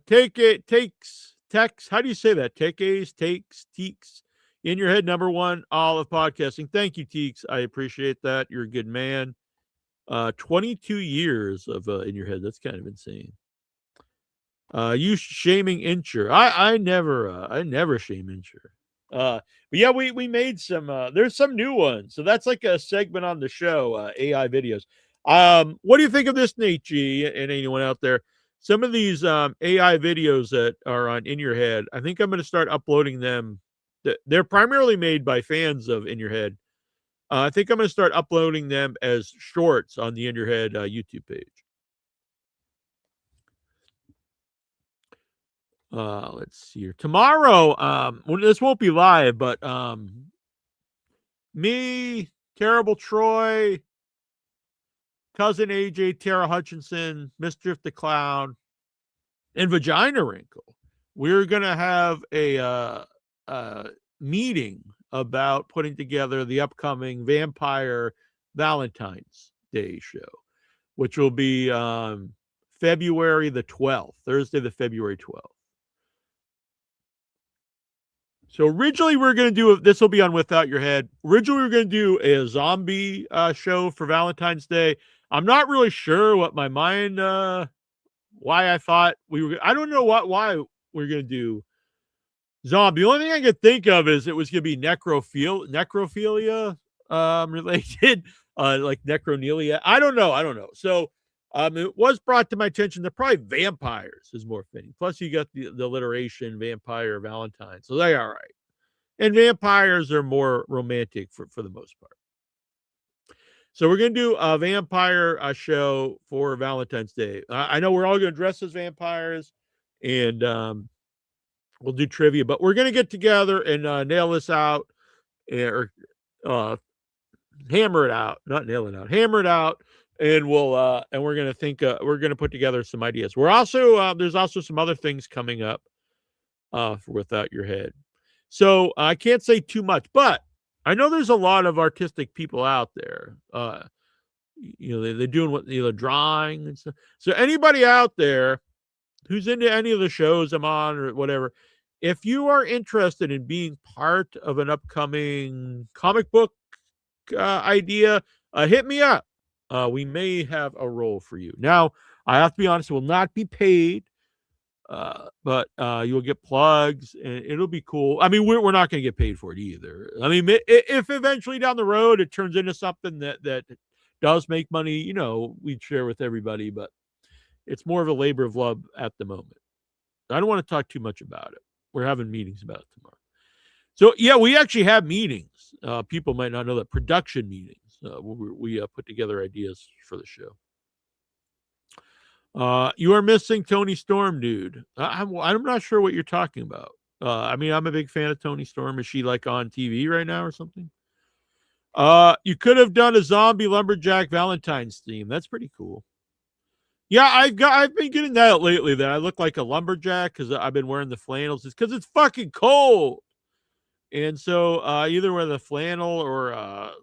Speaker 1: Takes. How do you say that? Teeks. In your head, number one, all of podcasting. Thank you, Teeks. I appreciate that. You're a good man. 22 years of in your head. That's kind of insane. You shaming Incher. I never shame Incher. But yeah, we made some. There's some new ones, so that's like a segment on the show. AI videos. What do you think of this, Nate G, and anyone out there? Some of these AI videos that are on In Your Head, I think I'm going to start uploading them. They're primarily made by fans of In Your Head. I think I'm going to start uploading them as shorts on the In Your Head YouTube page. Let's see here. Tomorrow, this won't be live, but me, Terrible Troy, Cousin AJ, Tara Hutchinson, Mischief the Clown, and Vagina Wrinkle. We're gonna have a meeting about putting together the upcoming Vampire Valentine's Day show, which will be February the 12th, Thursday the February 12th. So originally we are going to do, this will be on Without Your Head. Originally we were going to do a zombie show for Valentine's Day. I'm not really sure what my mind, why I thought I don't know why we're going to do zombie. The only thing I could think of is it was going to be necrophilia related, like necronelia. I don't know. So it was brought to my attention that probably vampires is more fitting. Plus, you got the alliteration vampire Valentine, so they all right. And vampires are more romantic for the most part. So we're gonna do a vampire show for Valentine's Day. I know we're all gonna dress as vampires, and we'll do trivia. But we're gonna get together and nail this out, or hammer it out, not nail it out, hammer it out. and we're gonna think we're gonna put together some ideas. We're also there's also some other things coming up for Without Your Head. So I can't say too much, but I know there's a lot of artistic people out there. They're doing drawing and stuff. So anybody out there who's into any of the shows I'm on or whatever, if you are interested in being part of an upcoming comic book idea, hit me up. We may have a role for you. Now, I have to be honest, it will not be paid, but you'll get plugs and it'll be cool. I mean, we're not going to get paid for it either. I mean, if eventually down the road it turns into something that does make money, we'd share with everybody, but it's more of a labor of love at the moment. I don't want to talk too much about it. We're having meetings about it tomorrow. So, yeah, we actually have meetings. People might not know that. Production meetings. We put together ideas for the show. You are missing Tony Storm, dude. I'm not sure what you're talking about. I mean, I'm a big fan of Tony Storm. Is she like on TV right now or something? You could have done a zombie lumberjack Valentine's theme. That's pretty cool. Yeah, I've been getting that lately that I look like a lumberjack because I've been wearing the flannels. It's because it's fucking cold. And so either wear the flannel or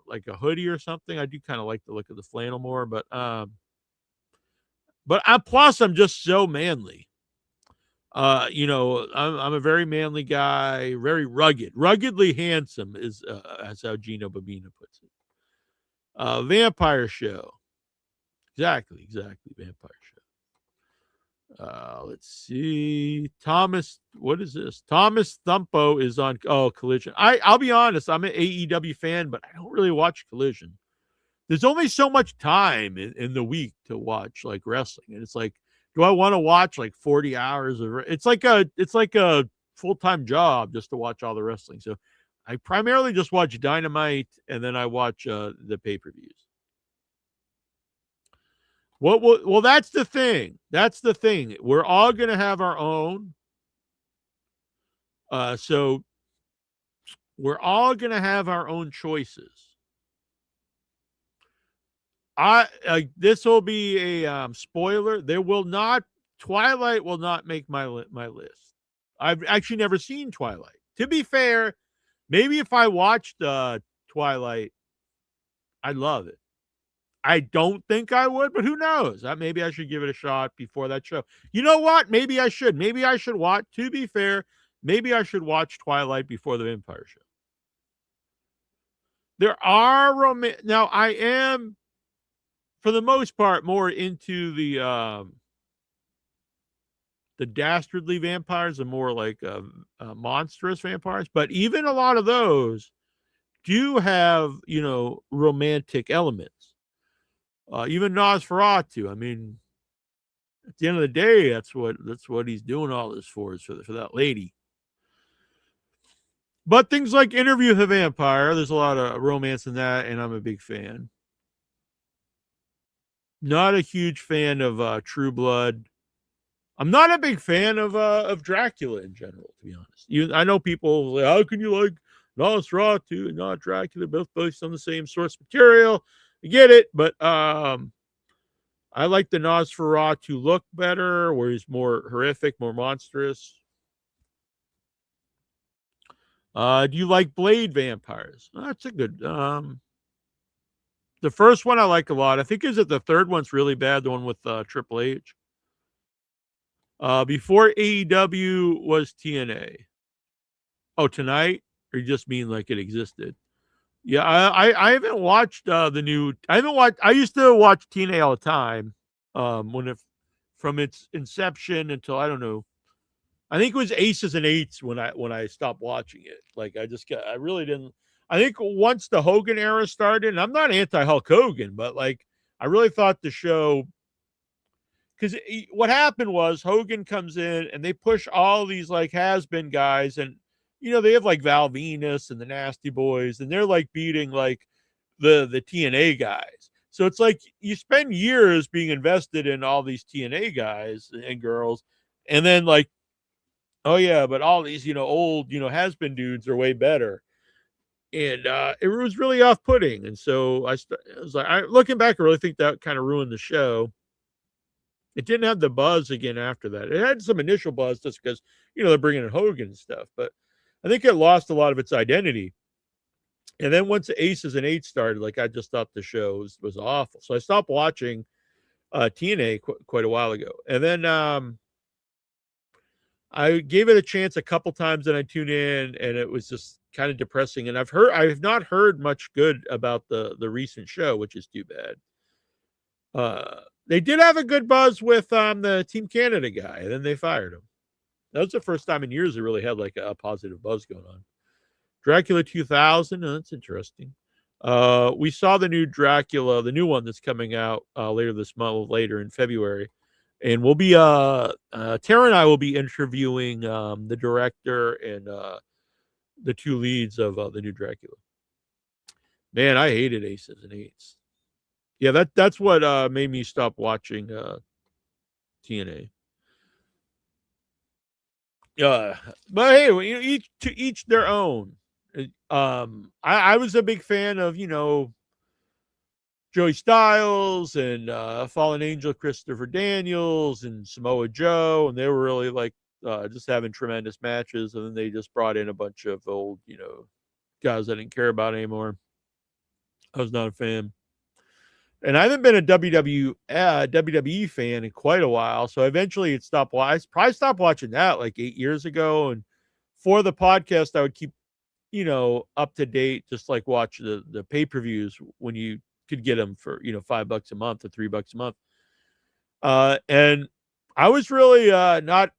Speaker 1: like a hoodie or something. I do kind of like the look of the flannel more, but plus I'm just so manly. I'm a very manly guy, very ruggedly handsome is that's how Gino Babina puts it. Vampire show. Exactly. Vampire show. Let's see. Thomas, what is this? Thomas Thumpo is on Collision. I'll be honest, I'm an AEW fan, but I don't really watch Collision. There's only so much time in the week to watch like wrestling. And it's like, do I want to watch like 40 hours of it's like a full-time job just to watch all the wrestling. So I primarily just watch Dynamite and then I watch the pay-per-views. Well, that's the thing. We're all going to have our own. So we're all going to have our own choices. This will be a spoiler. Twilight will not make my list. I've actually never seen Twilight. To be fair, maybe if I watched Twilight, I'd love it. I don't think I would, but who knows? Maybe I should give it a shot before that show. You know what? Maybe I should. Maybe I should watch. To be fair, maybe I should watch Twilight before the Vampire show. There are now. I am, for the most part, more into the dastardly vampires and more like monstrous vampires. But even a lot of those do have romantic elements. Even Nosferatu. I mean, at the end of the day, that's what he's doing all this for, is for that lady. But things like Interview with a Vampire, there's a lot of romance in that, and I'm a big fan. Not a huge fan of True Blood. I'm not a big fan of Dracula in general, to be honest. I know people say, how can you like Nosferatu and not Dracula? Both based on the same source material. I get it, but I like the Nosferatu look better, where he's more horrific, more monstrous. Do you like Blade vampires? That's a good. The first one I like a lot. I think is it the third one's really bad. The one with Triple H. Before AEW was TNA. Oh, tonight? Or you just mean like it existed? Yeah, I haven't watched the new. I haven't watched. I used to watch TNA all the time. From its inception until I don't know. I think it was Aces and Eights when I stopped watching it. Like I really didn't. I think once the Hogan era started, and I'm not anti Hulk Hogan, but like I really thought the show. Because what happened was Hogan comes in and they push all these like has-been guys, and they have like Val Venus and the Nasty Boys, and they're like beating like the TNA guys. So it's like you spend years being invested in all these TNA guys and girls, and then like, oh yeah, but all these old has-been dudes are way better. and it was really off-putting. And so I was like, looking back, I really think that kind of ruined the show. It didn't have the buzz again after that. It had some initial buzz just because they're bringing in Hogan and stuff, but I think it lost a lot of its identity. And then once the Aces and Eights started, like I just thought the show was awful, so I stopped watching TNA quite a while ago. And then I gave it a chance a couple times, and I tuned in, and it was just kind of depressing. And I've not heard much good about the recent show, which is too bad. They did have a good buzz with the Team Canada guy, and then they fired him. That was the first time in years they really had like a positive buzz going on. Dracula 2000, that's interesting. We saw the new Dracula, the new one that's coming out later this month, later in February. And we'll be Tara and I will be interviewing the director and the two leads of the new Dracula. Man, I hated Aces and Eights. Yeah, that's what made me stop watching TNA. But hey, each their own. I was a big fan of Joey Styles and Fallen Angel Christopher Daniels and Samoa Joe, and they were really like just having tremendous matches. And then they just brought in a bunch of old guys I didn't care about anymore. I was not a fan. And I haven't been a WWE fan in quite a while, so eventually it stopped. I probably stopped watching that like 8 years ago. And for the podcast, I would keep up to date, just like watch the pay-per-views when you could get them for $5 a month or $3 a month. And I was really not.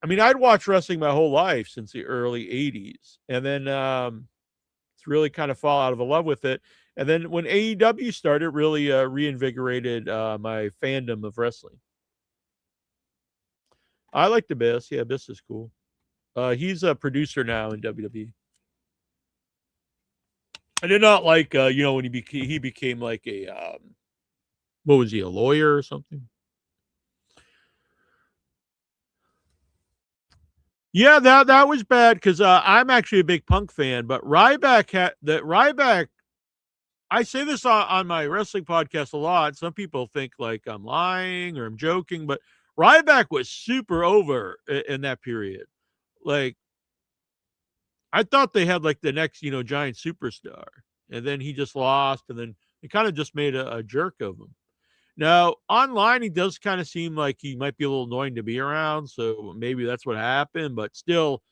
Speaker 1: I mean, I'd watched wrestling my whole life since the early '80s, and then it's really kind of fall out of love with it. And then when AEW started, it really reinvigorated my fandom of wrestling. I like the Abyss. Yeah, Abyss is cool. He's a producer now in WWE. I did not like, when he became like a, what was he, a lawyer or something? Yeah, that was bad because I'm actually a big Punk fan, but Ryback. I say this on my wrestling podcast a lot. Some people think like I'm lying or I'm joking, but Ryback was super over in that period. Like, I thought they had like the next, giant superstar, and then he just lost, and then they kind of just made a jerk of him. Now, online, he does kind of seem like he might be a little annoying to be around, so maybe that's what happened, but still.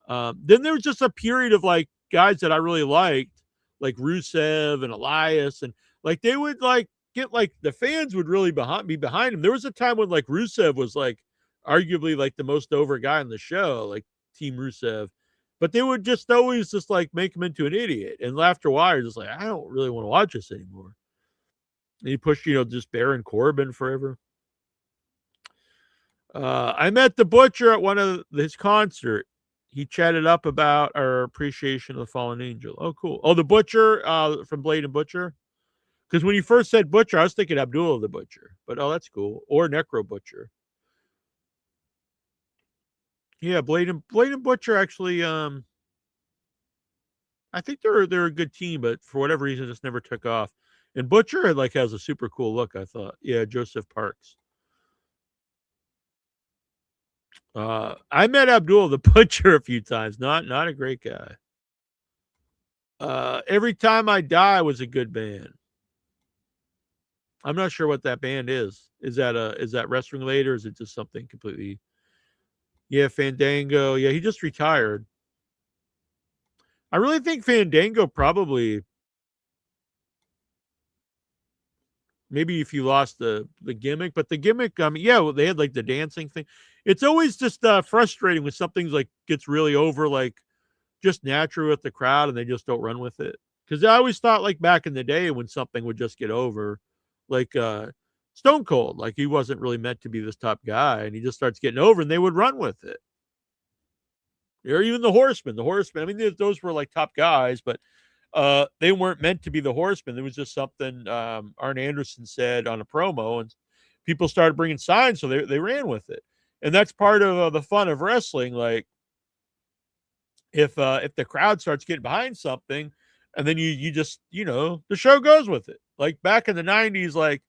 Speaker 1: Then there was just a period of like guys that I really liked, like Rusev and Elias, and like they would like get like the fans would really be behind him. There was a time when like Rusev was like arguably like the most over guy on the show, like Team Rusev, but they would just always just like make him into an idiot. And after a while, you're just like, I don't really want to watch this anymore. And he pushed, just Baron Corbin forever. I met the Butcher at one of his concert. He chatted up about our appreciation of the Fallen Angel. Oh, cool. Oh, the Butcher from Blade and Butcher. Because when you first said Butcher, I was thinking Abdullah the Butcher. But that's cool. Or Necro Butcher. Yeah, Blade and Butcher actually. I think they're a good team, but for whatever reason, just never took off. And Butcher like has a super cool look. I thought. Yeah, Joseph Parks. I met Abdul the Butcher a few times. Not a great guy. Every Time I Die was a good band. I'm not sure what that band is. Is that wrestling related, or is it just something completely? Yeah, Fandango. Yeah, he just retired. I really think Fandango probably. Maybe if you lost the gimmick, but the gimmick, yeah, they had like the dancing thing. It's always just frustrating when something's like gets really over, like just natural with the crowd, and they just don't run with it. Because I always thought like back in the day when something would just get over, like Stone Cold, like he wasn't really meant to be this top guy, and he just starts getting over, and they would run with it. Or even the Horsemen. I mean, those were like top guys, but they weren't meant to be the Horsemen. It was just something Arn Anderson said on a promo, and people started bringing signs, so they ran with it. And that's part of the fun of wrestling. Like, if the crowd starts getting behind something, and then you just, the show goes with it. Like back in the 90s, like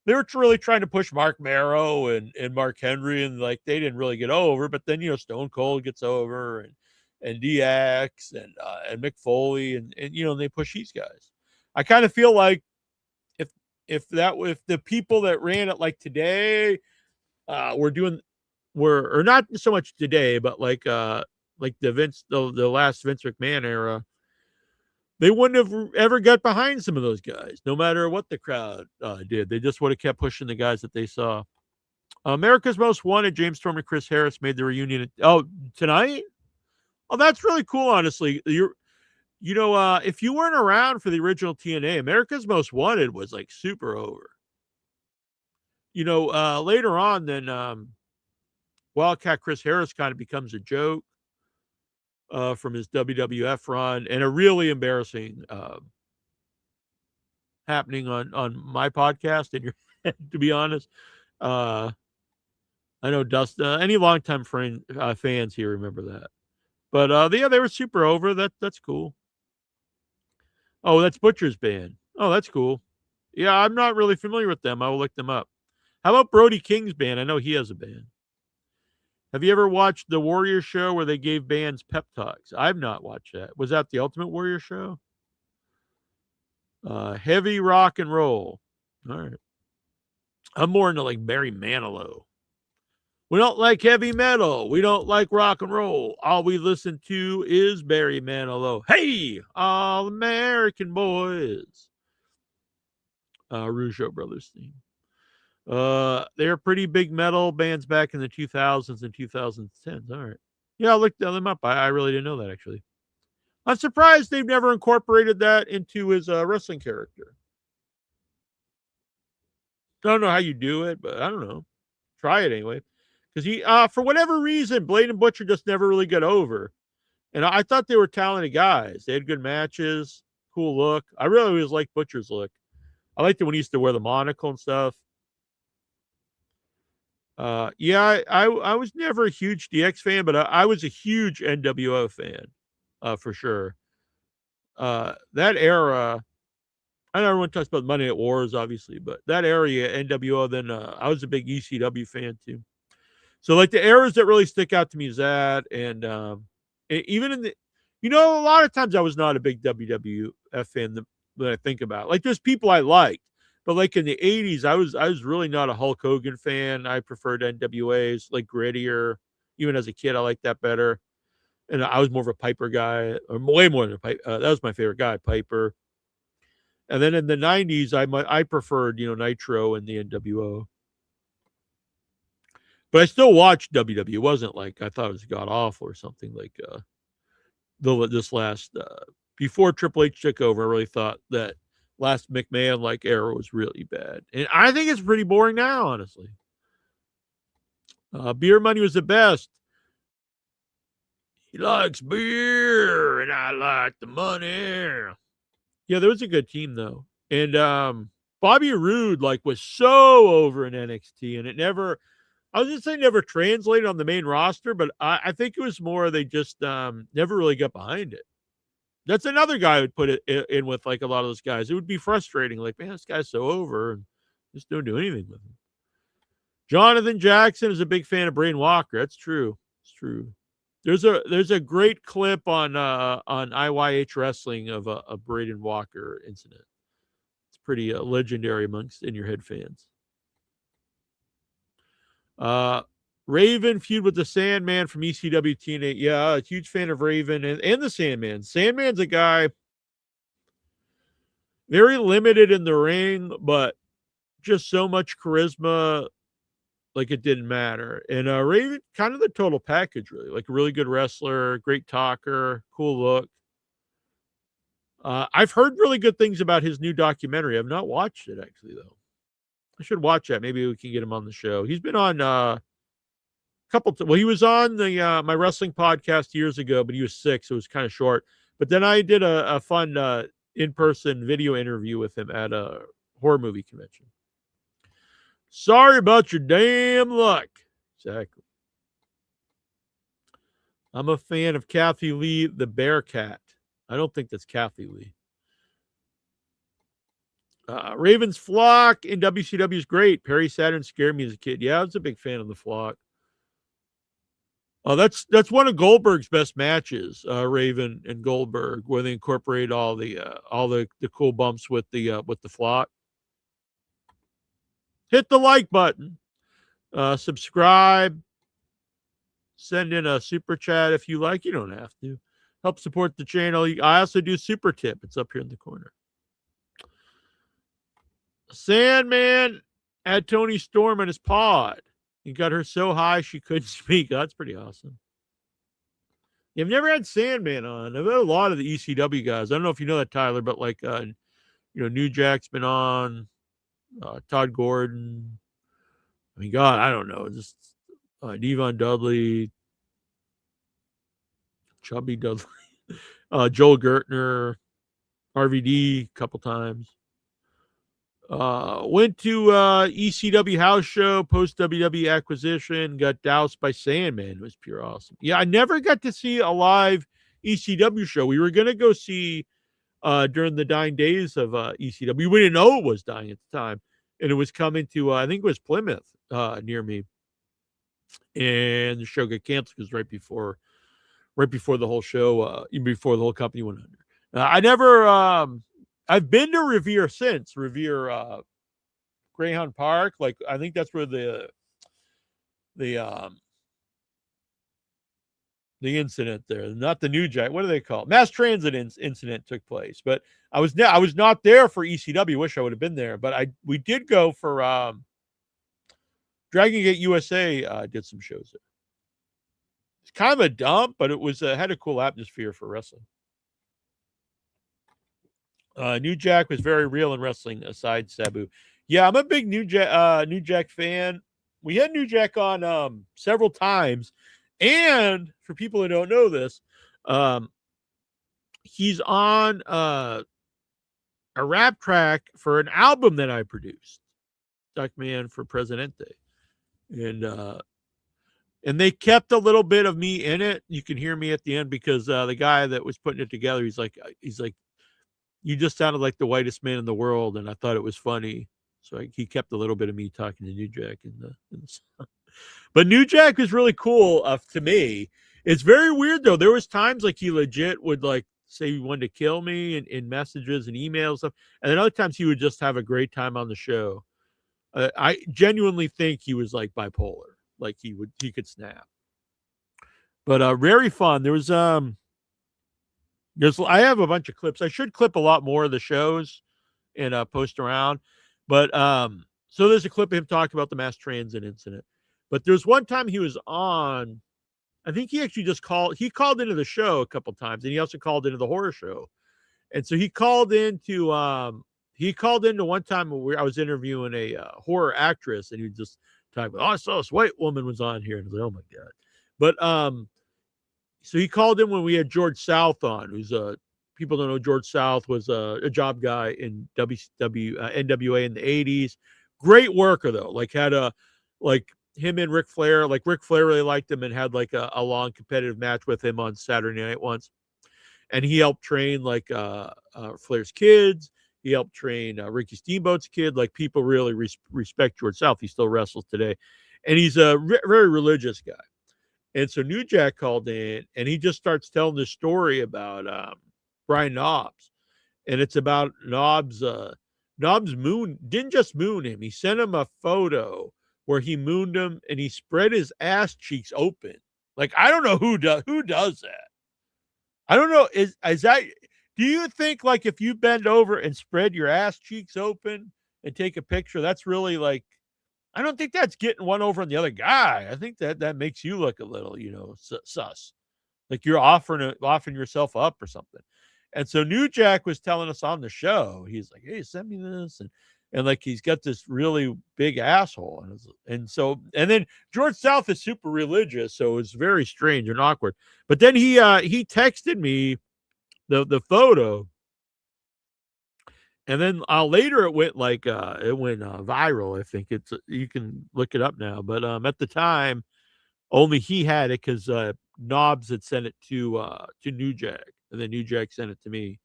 Speaker 1: they were really trying to push Mark Marrow and Mark Henry, and like they didn't really get over. But then Stone Cold gets over, and DX and Mick Foley, and they push these guys. I kind of feel like if the people that ran it like today were or not so much today, but like the last Vince McMahon era, they wouldn't have ever got behind some of those guys, no matter what the crowd did. They just would have kept pushing the guys that they saw. America's Most Wanted, James Storm and Chris Harris made the reunion. Tonight? Oh, that's really cool, honestly. If you weren't around for the original TNA, America's Most Wanted was like super over. Later on, then Wildcat Chris Harris kind of becomes a joke from his WWF run, and a really embarrassing happening on my podcast. And to be honest, I know Dust. Any longtime fans here remember that. But yeah, they were super over. That's cool. Oh, that's Butcher's band. Oh, that's cool. Yeah, I'm not really familiar with them. I will look them up. How about Brody King's band? I know he has a band. Have you ever watched the Warrior Show where they gave bands pep talks? I've not watched that. Was that the Ultimate Warrior Show? Heavy rock and roll. All right. I'm more into like Barry Manilow. We don't like heavy metal. We don't like rock and roll. All we listen to is Barry Manilow. Hey, all American boys. Rougeau Brothers theme. They're pretty big metal bands back in the 2000s and 2010s. All right. Yeah, I looked them up. I really didn't know that, actually. I'm surprised they've never incorporated that into his wrestling character. I don't know how you do it, but I don't know. Try it anyway. Because he, for whatever reason, Blade and Butcher just never really got over. And I thought they were talented guys. They had good matches, cool look. I really always liked Butcher's look. I liked it when he used to wear the monocle and stuff. Yeah, I was never a huge DX fan, but I was a huge NWO fan, for sure. That era, I know everyone talks about Monday at Wars, obviously, but that area, NWO, then I was a big ECW fan too. So like the eras that really stick out to me is that, and even in the, a lot of times I was not a big WWF fan that I think about. Like there's people I liked, but like in the 80s, I was really not a Hulk Hogan fan. I preferred NWA's, like grittier. Even as a kid, I liked that better. And I was more of a Piper guy, or way more than a Piper. That was my favorite guy, Piper. And then in the 90s, I preferred, Nitro and the NWO. But I still watched WWE. It wasn't like I thought it was god awful or something like this last before Triple H took over. I really thought that last McMahon like era was really bad, and I think it's pretty boring now, honestly. Beer Money was the best. He likes beer, and I like the money. Yeah, there was a good team though, and Bobby Roode like was so over in NXT, and it never. I was just saying never translated on the main roster, but I think it was more they just never really got behind it. That's another guy who'd put it in with like a lot of those guys. It would be frustrating. Like, man, this guy's so over and just don't do anything with him. Jonathan Jackson is a big fan of Braden Walker. That's true. It's true. There's a great clip on IYH Wrestling of a Braden Walker incident. It's pretty legendary amongst In Your Head fans. Raven feud with the Sandman from ECW TNA. Yeah, a huge fan of Raven and the Sandman. Sandman's a guy very limited in the ring, but just so much charisma, like it didn't matter. And Raven, kind of the total package, really. Like a really good wrestler, great talker, cool look. I've heard really good things about his new documentary. I've not watched it, actually, though. I should watch that. Maybe we can get him on the show. He's been on he was on the my wrestling podcast years ago, but he was sick, so it was kind of short. But then I did a fun in-person video interview with him at a horror movie convention. Sorry about your damn luck. Exactly. I'm a fan of Kathy Lee, the Bear Cat. I don't think that's Kathy Lee. Ravens Flock in WCW is great. Perry Saturn scared me as a kid. Yeah, I was a big fan of the Flock. Oh, that's one of Goldberg's best matches, Raven and Goldberg, where they incorporate all the cool bumps with the Flock. Hit the like button, subscribe, send in a super chat if you like. You don't have to. Help support the channel. I also do super tip. It's up here in the corner. Sandman had Tony Storm in his pod. He got her so high she couldn't speak. That's pretty awesome. You've never had Sandman on. I've had a lot of the ECW guys. I don't know if you know that, Tyler, but like, New Jack's been on, Todd Gordon. I mean, God, I don't know. Just Devon Dudley, Chubby Dudley, Joel Gertner, RVD a couple times. Went to ECW house show post WWE acquisition. Got doused by Sandman. It was pure awesome. Yeah, I never got to see a live ECW show. We were gonna go see during the dying days of ECW. We didn't know it was dying at the time, and it was coming to I think it was Plymouth near me, and the show got canceled because right before the whole show, even before the whole company went under. I never. I've been to Revere since Revere Greyhound Park. Like I think that's where the incident there, not the New Jack. What do they call it? Mass transit incident took place. But I was not there for ECW. Wish I would have been there. But we did go for Dragon Gate USA. Did some shows there. It's kind of a dump, but it was had a cool atmosphere for wrestling. New Jack was very real in wrestling, aside Sabu. Yeah, I'm a big New Jack fan. We had New Jack on several times, and for people who don't know this, he's on a rap track for an album that I produced, Duckman for Presidente, and they kept a little bit of me in it. You can hear me at the end because the guy that was putting it together, he's like. You just sounded like the whitest man in the world, and I thought it was funny. So he kept a little bit of me talking to New Jack in the song. But New Jack was really cool to me. It's very weird though. There was times like he legit would like say he wanted to kill me in messages and emails stuff, and then other times he would just have a great time on the show. I genuinely think he was like bipolar, like he could snap. But very fun. There was I have a bunch of clips. I should clip a lot more of the shows and post around. But so there's a clip of him talking about the mass transit incident. But there's one time he was on, I think he actually he called into the show a couple times, and he also called into the horror show. And so he called into one time where I was interviewing a horror actress, and he just talking about, I saw this white woman was on here. And I was like, oh my God. But so he called in when we had George South on, who's people don't know George South was a job guy in NWA in the 80s. Great worker though. Like had him and Ric Flair. Like Ric Flair really liked him and had like a long competitive match with him on Saturday night once. And he helped train like Flair's kids. He helped train Ricky Steamboat's kid. Like people really respect George South. He still wrestles today, and he's a very religious guy. And so New Jack called in, and he just starts telling this story about Brian Knobs. And it's about Knobs. Knobs didn't just moon him. He sent him a photo where he mooned him, and he spread his ass cheeks open. Like, I don't know who does that. I don't know. Is that, do you think like if you bend over and spread your ass cheeks open and take a picture, that's really like, I don't think that's getting one over on the other guy. I think that makes you look a little, sus. Like you're offering yourself up or something. And so New Jack was telling us on the show, he's like, hey, send me this. And like, he's got this really big asshole. And then George South is super religious. So it's very strange and awkward. But then he texted me the photo. And then later it went viral. I think you can look it up now. But at the time, only he had it because Knobs had sent it to New Jack, and then New Jack sent it to me.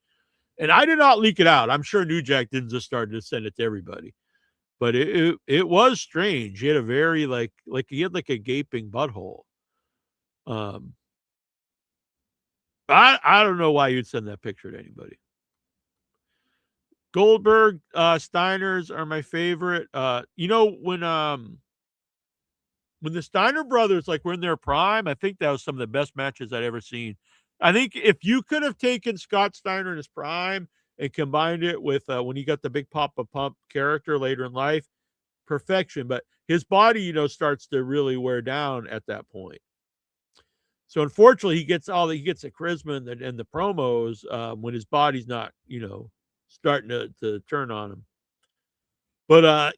Speaker 1: And I did not leak it out. I'm sure New Jack didn't just start to send it to everybody. But it was strange. He had a very he had like a gaping butthole. I don't know why you'd send that picture to anybody. Goldberg, Steiners are my favorite. When the Steiner brothers were in their prime, I think that was some of the best matches I'd ever seen. I think if you could have taken Scott Steiner in his prime and combined it with when he got the big Papa Pump character later in life, perfection. But his body, starts to really wear down at that point. So unfortunately, he gets the charisma and the promos when his body's not, starting to turn on him. But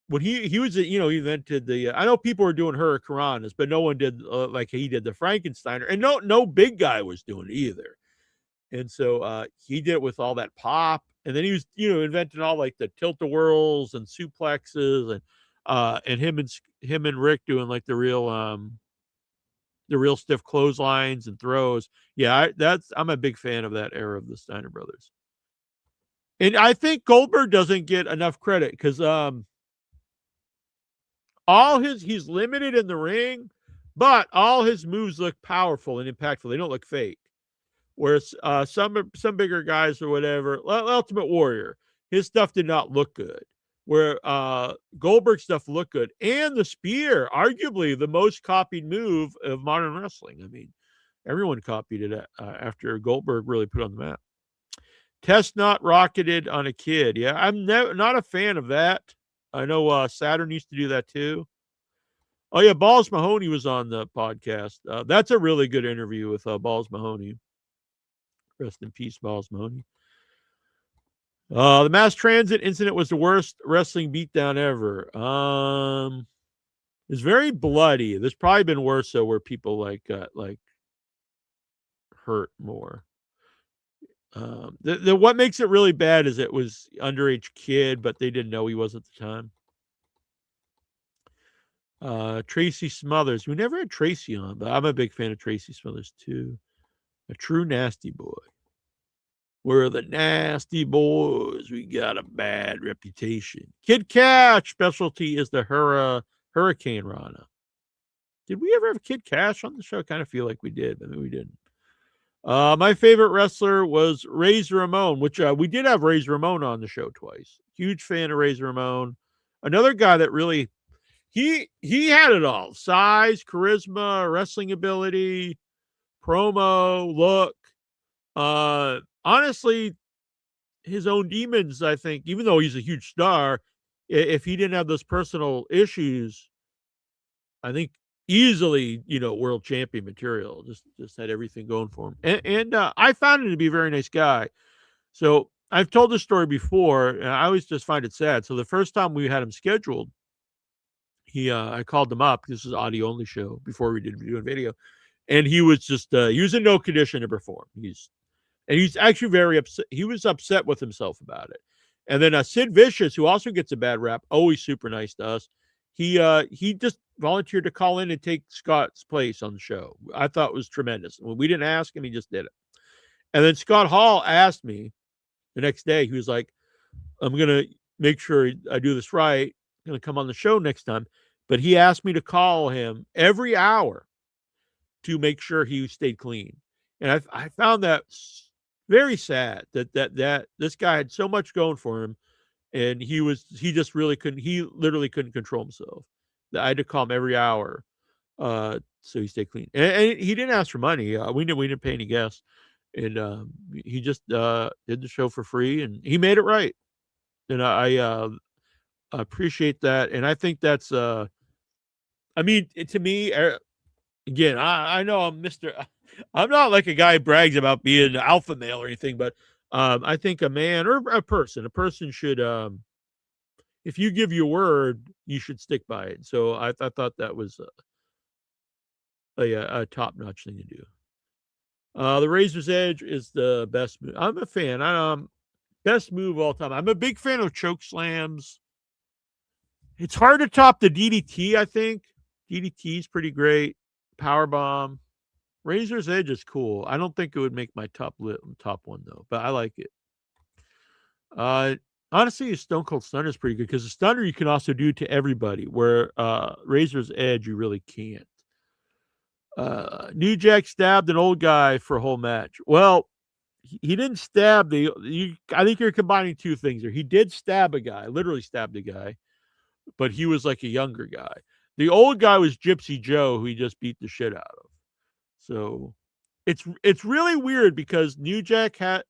Speaker 1: when he was, he invented the. I know people were doing Hurricanranas, but no one did like he did the Frankensteiner, and no big guy was doing it either. And so he did it with all that pop, and then he was, inventing all like the tilt-a-whirls and suplexes, and him and Rick doing like the real stiff clotheslines and throws. Yeah, I'm a big fan of that era of the Steiner brothers. And I think Goldberg doesn't get enough credit because he's limited in the ring, but all his moves look powerful and impactful. They don't look fake. Whereas some bigger guys or whatever, Ultimate Warrior, his stuff did not look good. Where Goldberg's stuff looked good. And the spear, arguably the most copied move of modern wrestling. I mean, everyone copied it after Goldberg really put it on the map. Test not rocketed on a kid. Yeah, I'm not a fan of that. I know Saturn used to do that too. Oh, yeah, Balls Mahoney was on the podcast. That's a really good interview with Balls Mahoney. Rest in peace, Balls Mahoney. The mass transit incident was the worst wrestling beatdown ever. It's very bloody. There's probably been worse though, where people got hurt more. What makes it really bad is it was underage kid, but they didn't know he was at the time. Tracy Smothers. We never had Tracy on, but I'm a big fan of Tracy Smothers too. A true nasty boy. We're the nasty boys. We got a bad reputation. Kid Cash specialty is the Hurricanrana. Did we ever have Kid Cash on the show? I kind of feel like we did, but maybe we didn't. My favorite wrestler was Razor Ramon, which we did have Razor Ramon on the show twice. Huge fan of Razor Ramon. Another guy that really he had it all: size, charisma, wrestling ability, promo, look. Honestly, his own demons, I think, even though he's a huge star, if he didn't have those personal issues, I think easily, world champion material. Just had everything going for him. And I found him to be a very nice guy. So I've told this story before, and I always just find it sad. So the first time we had him scheduled, I called him up. This is an audio only show before we did video. And he was just, he was in no condition to perform. He's actually very upset. He was upset with himself about it. And then Sid Vicious, who also gets a bad rap, always super nice to us. He just volunteered to call in and take Scott's place on the show. I thought it was tremendous. When we didn't ask him, he just did it. And then Scott Hall asked me the next day. He was like, I'm going to make sure I do this right. I'm going to come on the show next time. But he asked me to call him every hour to make sure he stayed clean. And I found that very sad that this guy had so much going for him, and he literally couldn't control himself. I had to call him every hour so he stayed clean. And he didn't ask for money. We didn't pay any guests, and he just did the show for free, and he made it right. And I appreciate that, and I think that's to me, again, I know I'm not like a guy who brags about being an alpha male or anything, but I think a man or a person should, if you give your word, you should stick by it. So I thought that was a top-notch thing to do. The Razor's Edge is the best move. I'm a fan. Best move of all time. I'm a big fan of choke slams. It's hard to top the DDT, I think. DDT is pretty great. Power bomb. Razor's Edge is cool. I don't think it would make my top one though, but I like it. Honestly, Stone Cold Stunner is pretty good because the Stunner you can also do to everybody, where Razor's Edge you really can't. New Jack stabbed an old guy for a whole match. Well, he didn't stab I think you're combining two things here. He did stab a guy, literally stabbed a guy, but he was like a younger guy. The old guy was Gypsy Joe, who he just beat the shit out of. So it's really weird because New Jack had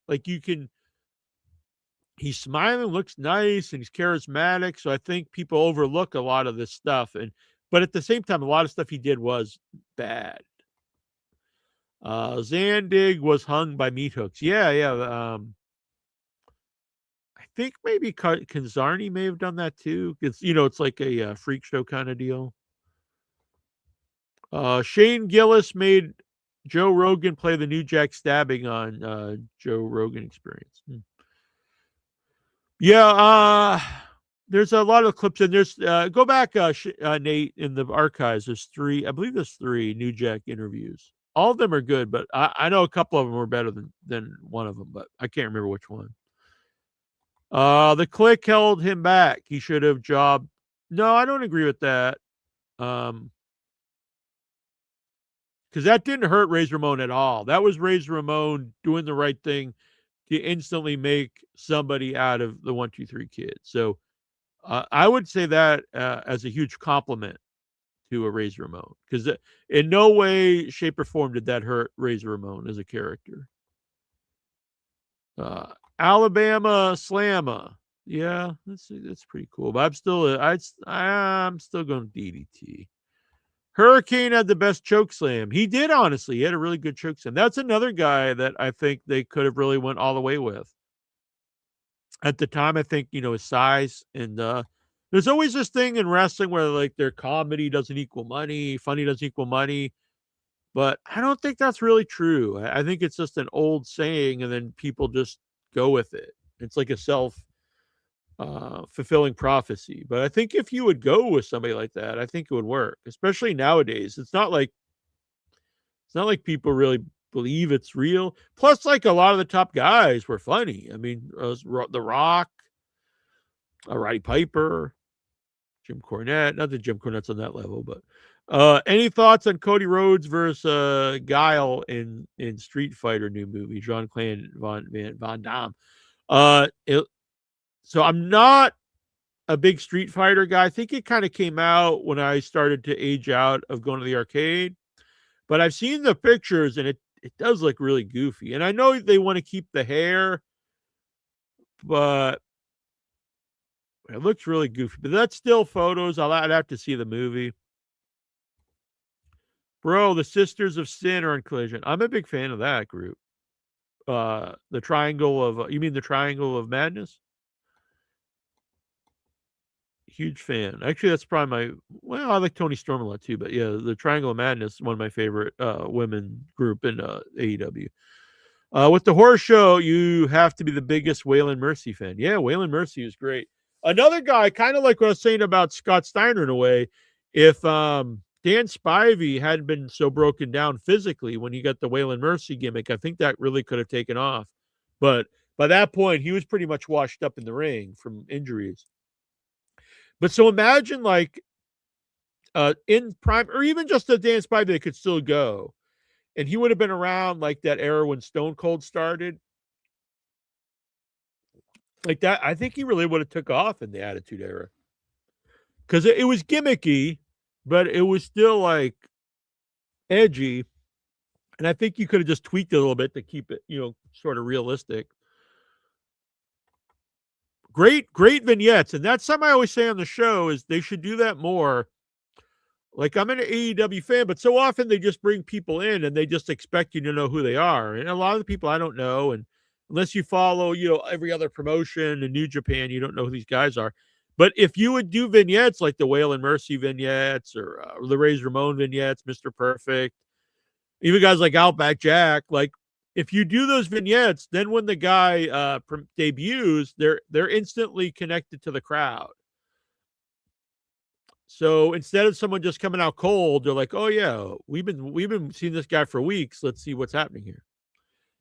Speaker 1: he's smiling, looks nice, and he's charismatic. So I think people overlook a lot of this stuff. But at the same time, a lot of stuff he did was bad. Zandig was hung by meat hooks. Yeah. I think maybe Kazarni may have done that too. It's like a freak show kind of deal. Shane Gillis made Joe Rogan play the New Jack stabbing on Joe Rogan Experience. Yeah, there's a lot of clips, and there's go back, Nate, in the archives. There's I believe there's 3 New Jack interviews. All of them are good, but I know a couple of them were better than one of them, but I can't remember which one. The Click held him back. He should have jobbed. No, I don't agree with that. Because that didn't hurt Razor Ramon at all. That was Razor Ramon doing the right thing to instantly make somebody out of the 1, 2, 3 Kid. So I would say that as a huge compliment to a Razor Ramon, because in no way, shape, or form did that hurt Razor Ramon as a character. Alabama Slamma. Yeah, that's pretty cool. But I'm still going DDT. Hurricane had the best choke slam. He did, honestly. He had a really good choke slam. That's another guy that I think they could have really went all the way with. At the time, I think, his size, and there's always this thing in wrestling where like their comedy doesn't equal money, funny doesn't equal money. But I don't think that's really true. I think it's just an old saying, and then people just go with it. It's like a fulfilling prophecy. But I think if you would go with somebody like that, I think it would work, especially nowadays. It's not like people really believe it's real. Plus, like, a lot of the top guys were funny. I mean, The Rock, Roddy Piper, Jim Cornette. Not that Jim Cornette's on that level, but any thoughts on Cody Rhodes versus Guile in Street Fighter new movie? Jean-Claude Van Damme. So I'm not a big Street Fighter guy. I think it kind of came out when I started to age out of going to the arcade. But I've seen the pictures, and it does look really goofy. And I know they want to keep the hair, but it looks really goofy. But that's still photos. I'd have to see the movie. Bro, the Sisters of Sin are in Collision. I'm a big fan of that group. The Triangle of... you mean the Triangle of Madness? Huge fan. Actually, that's probably I like Tony Storm a lot too, but yeah, the Triangle of Madness is one of my favorite women group in AEW. With the horror show, you have to be the biggest Waylon Mercy fan. Yeah, Waylon Mercy is great. Another guy, kind of like what I was saying about Scott Steiner in a way, if Dan Spivey hadn't been so broken down physically when he got the Waylon Mercy gimmick, I think that really could have taken off. But by that point, he was pretty much washed up in the ring from injuries. But so imagine, like, in prime, or even just a Dan Spivey that could still go, and he would have been around like that era when Stone Cold started. Like that, I think he really would have took off in the Attitude Era, because it was gimmicky, but it was still like edgy, and I think you could have just tweaked it a little bit to keep it, sort of realistic. Great vignettes, and that's something I always say on the show is they should do that more. Like, I'm an AEW fan, but so often they just bring people in and they just expect you to know who they are. And a lot of the people I don't know, and unless you follow, every other promotion in New Japan, you don't know who these guys are. But if you would do vignettes like the Waylon Mercy vignettes or the Razor Ramon vignettes, Mr. Perfect, even guys like Outback Jack, like, if you do those vignettes, then when the guy debuts, they're instantly connected to the crowd. So instead of someone just coming out cold, they're like, "Oh yeah, we've been seeing this guy for weeks. Let's see what's happening here."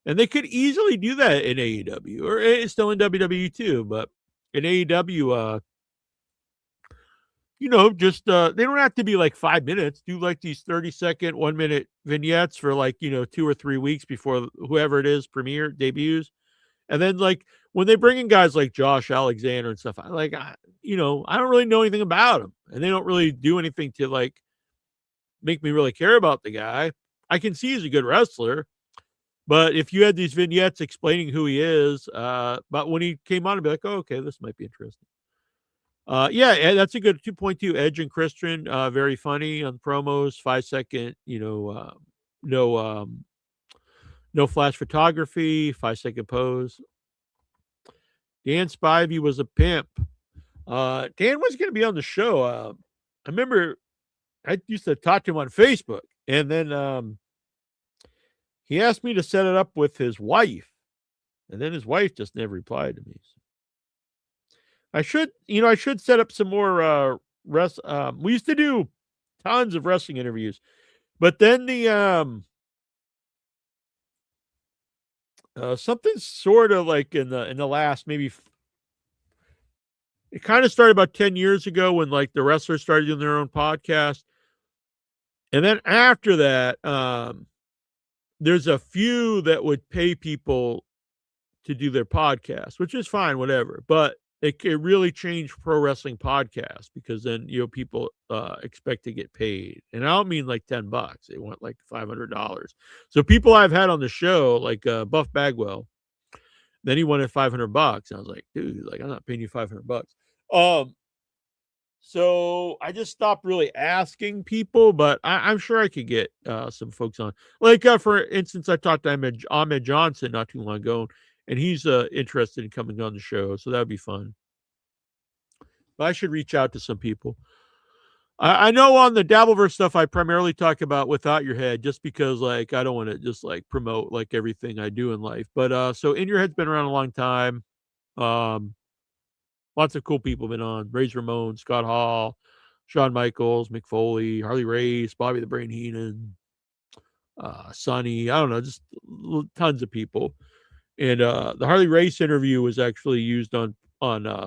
Speaker 1: And they could easily do that in AEW, or it's still in WWE too. But in AEW, just they don't have to be like 5 minutes. Do like these 30-second, 1 minute vignettes for like 2 or 3 weeks before whoever it is premiere debuts, and then like when they bring in guys like Josh Alexander and stuff, I don't really know anything about him, and they don't really do anything to like make me really care about the guy. I can see he's a good wrestler, but if you had these vignettes explaining who he is, but when he came on, I'd be like, oh, okay, this might be interesting. Yeah, that's a good 2.2. Edge and Christian, very funny on promos. 5 second, no, no flash photography. 5 second pose. Dan Spivey was a pimp. Dan was going to be on the show. I remember I used to talk to him on Facebook, and then he asked me to set it up with his wife, and then his wife just never replied to me. So I should set up some more we used to do tons of wrestling interviews, but then something sort of like in the last maybe it kind of started about 10 years ago when like the wrestlers started doing their own podcast. And then after that, there's a few that would pay people to do their podcast, which is fine, whatever. But it really changed pro wrestling podcasts because then people expect to get paid, and I don't mean like $10; they want like $500. So people I've had on the show, like Buff Bagwell, then he wanted $500. I was like, dude, like I'm not paying you $500. So I just stopped really asking people, but I'm sure I could get some folks on. Like, for instance, I talked to Ahmed Johnson not too long ago, and he's interested in coming on the show, so that would be fun. But I should reach out to some people. I know on the Dabbleverse stuff, I primarily talk about Without Your Head, just because like I don't want to just like promote like everything I do in life. But so In Your Head's been around a long time. Lots of cool people been on. Razor Ramon, Scott Hall, Shawn Michaels, Mick Foley, Harley Race, Bobby the Brain Heenan, Sonny. I don't know, just tons of people. And the Harley Race interview was actually used on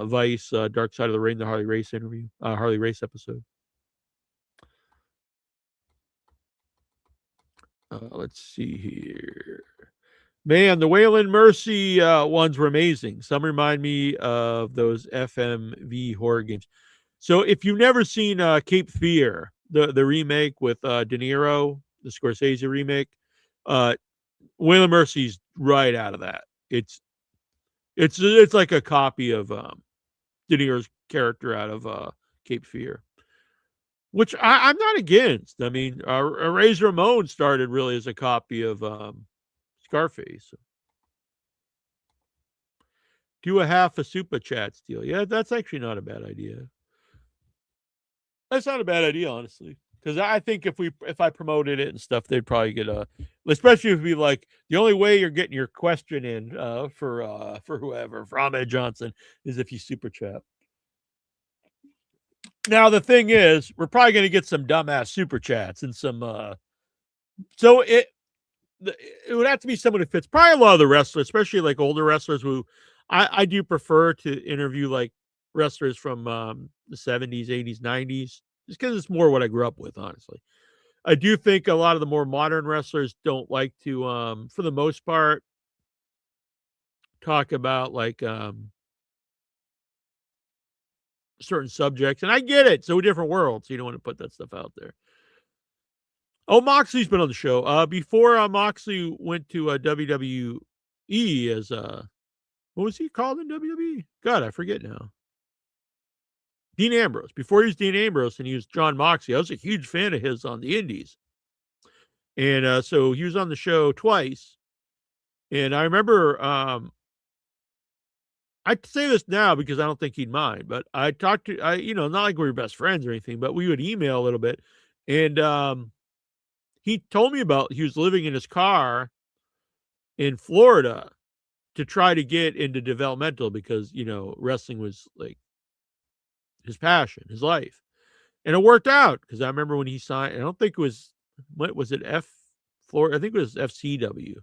Speaker 1: Vice, Dark Side of the Ring, the Harley Race interview, Harley Race episode. Let's see here. Man, the Wayland Mercy ones were amazing. Some remind me of those FMV horror games. So if you've never seen Cape Fear, the remake with De Niro, the Scorsese remake, Wayland Mercy's right out of that. It's like a copy of De Niro's character out of Cape Fear, which I'm not against. I mean, Razor Ramon started really as a copy of Scarface. Do a half a super chat steal. Yeah, that's actually not a bad idea. That's not a bad idea, honestly. Because I think if I promoted it and stuff, they'd probably get especially if we like the only way you're getting your question in for whoever, for Ahmed Johnson, is if you super chat. Now the thing is, we're probably going to get some dumbass super chats and some. So it would have to be someone who fits. Probably a lot of the wrestlers, especially like older wrestlers who I do prefer to interview, like wrestlers from the 70s, 80s, 90s, just because it's more what I grew up with, honestly. I do think a lot of the more modern wrestlers don't like to, for the most part, talk about like certain subjects. And I get it. So different worlds. So you don't want to put that stuff out there. Oh, Moxley's been on the show. Before Moxley went to WWE as what was he called in WWE? God, I forget now. Dean Ambrose. Before he was Dean Ambrose and he was John Moxley, I was a huge fan of his on the Indies. And so he was on the show twice. And I remember, I'd say this now because I don't think he'd mind, but I talked to, not like we were best friends or anything, but we would email a little bit. And he told me about he was living in his car in Florida to try to get into developmental because, wrestling was like his passion, his life. And it worked out because I remember when he signed, I don't think it was, what was it, Florida? I think it was FCW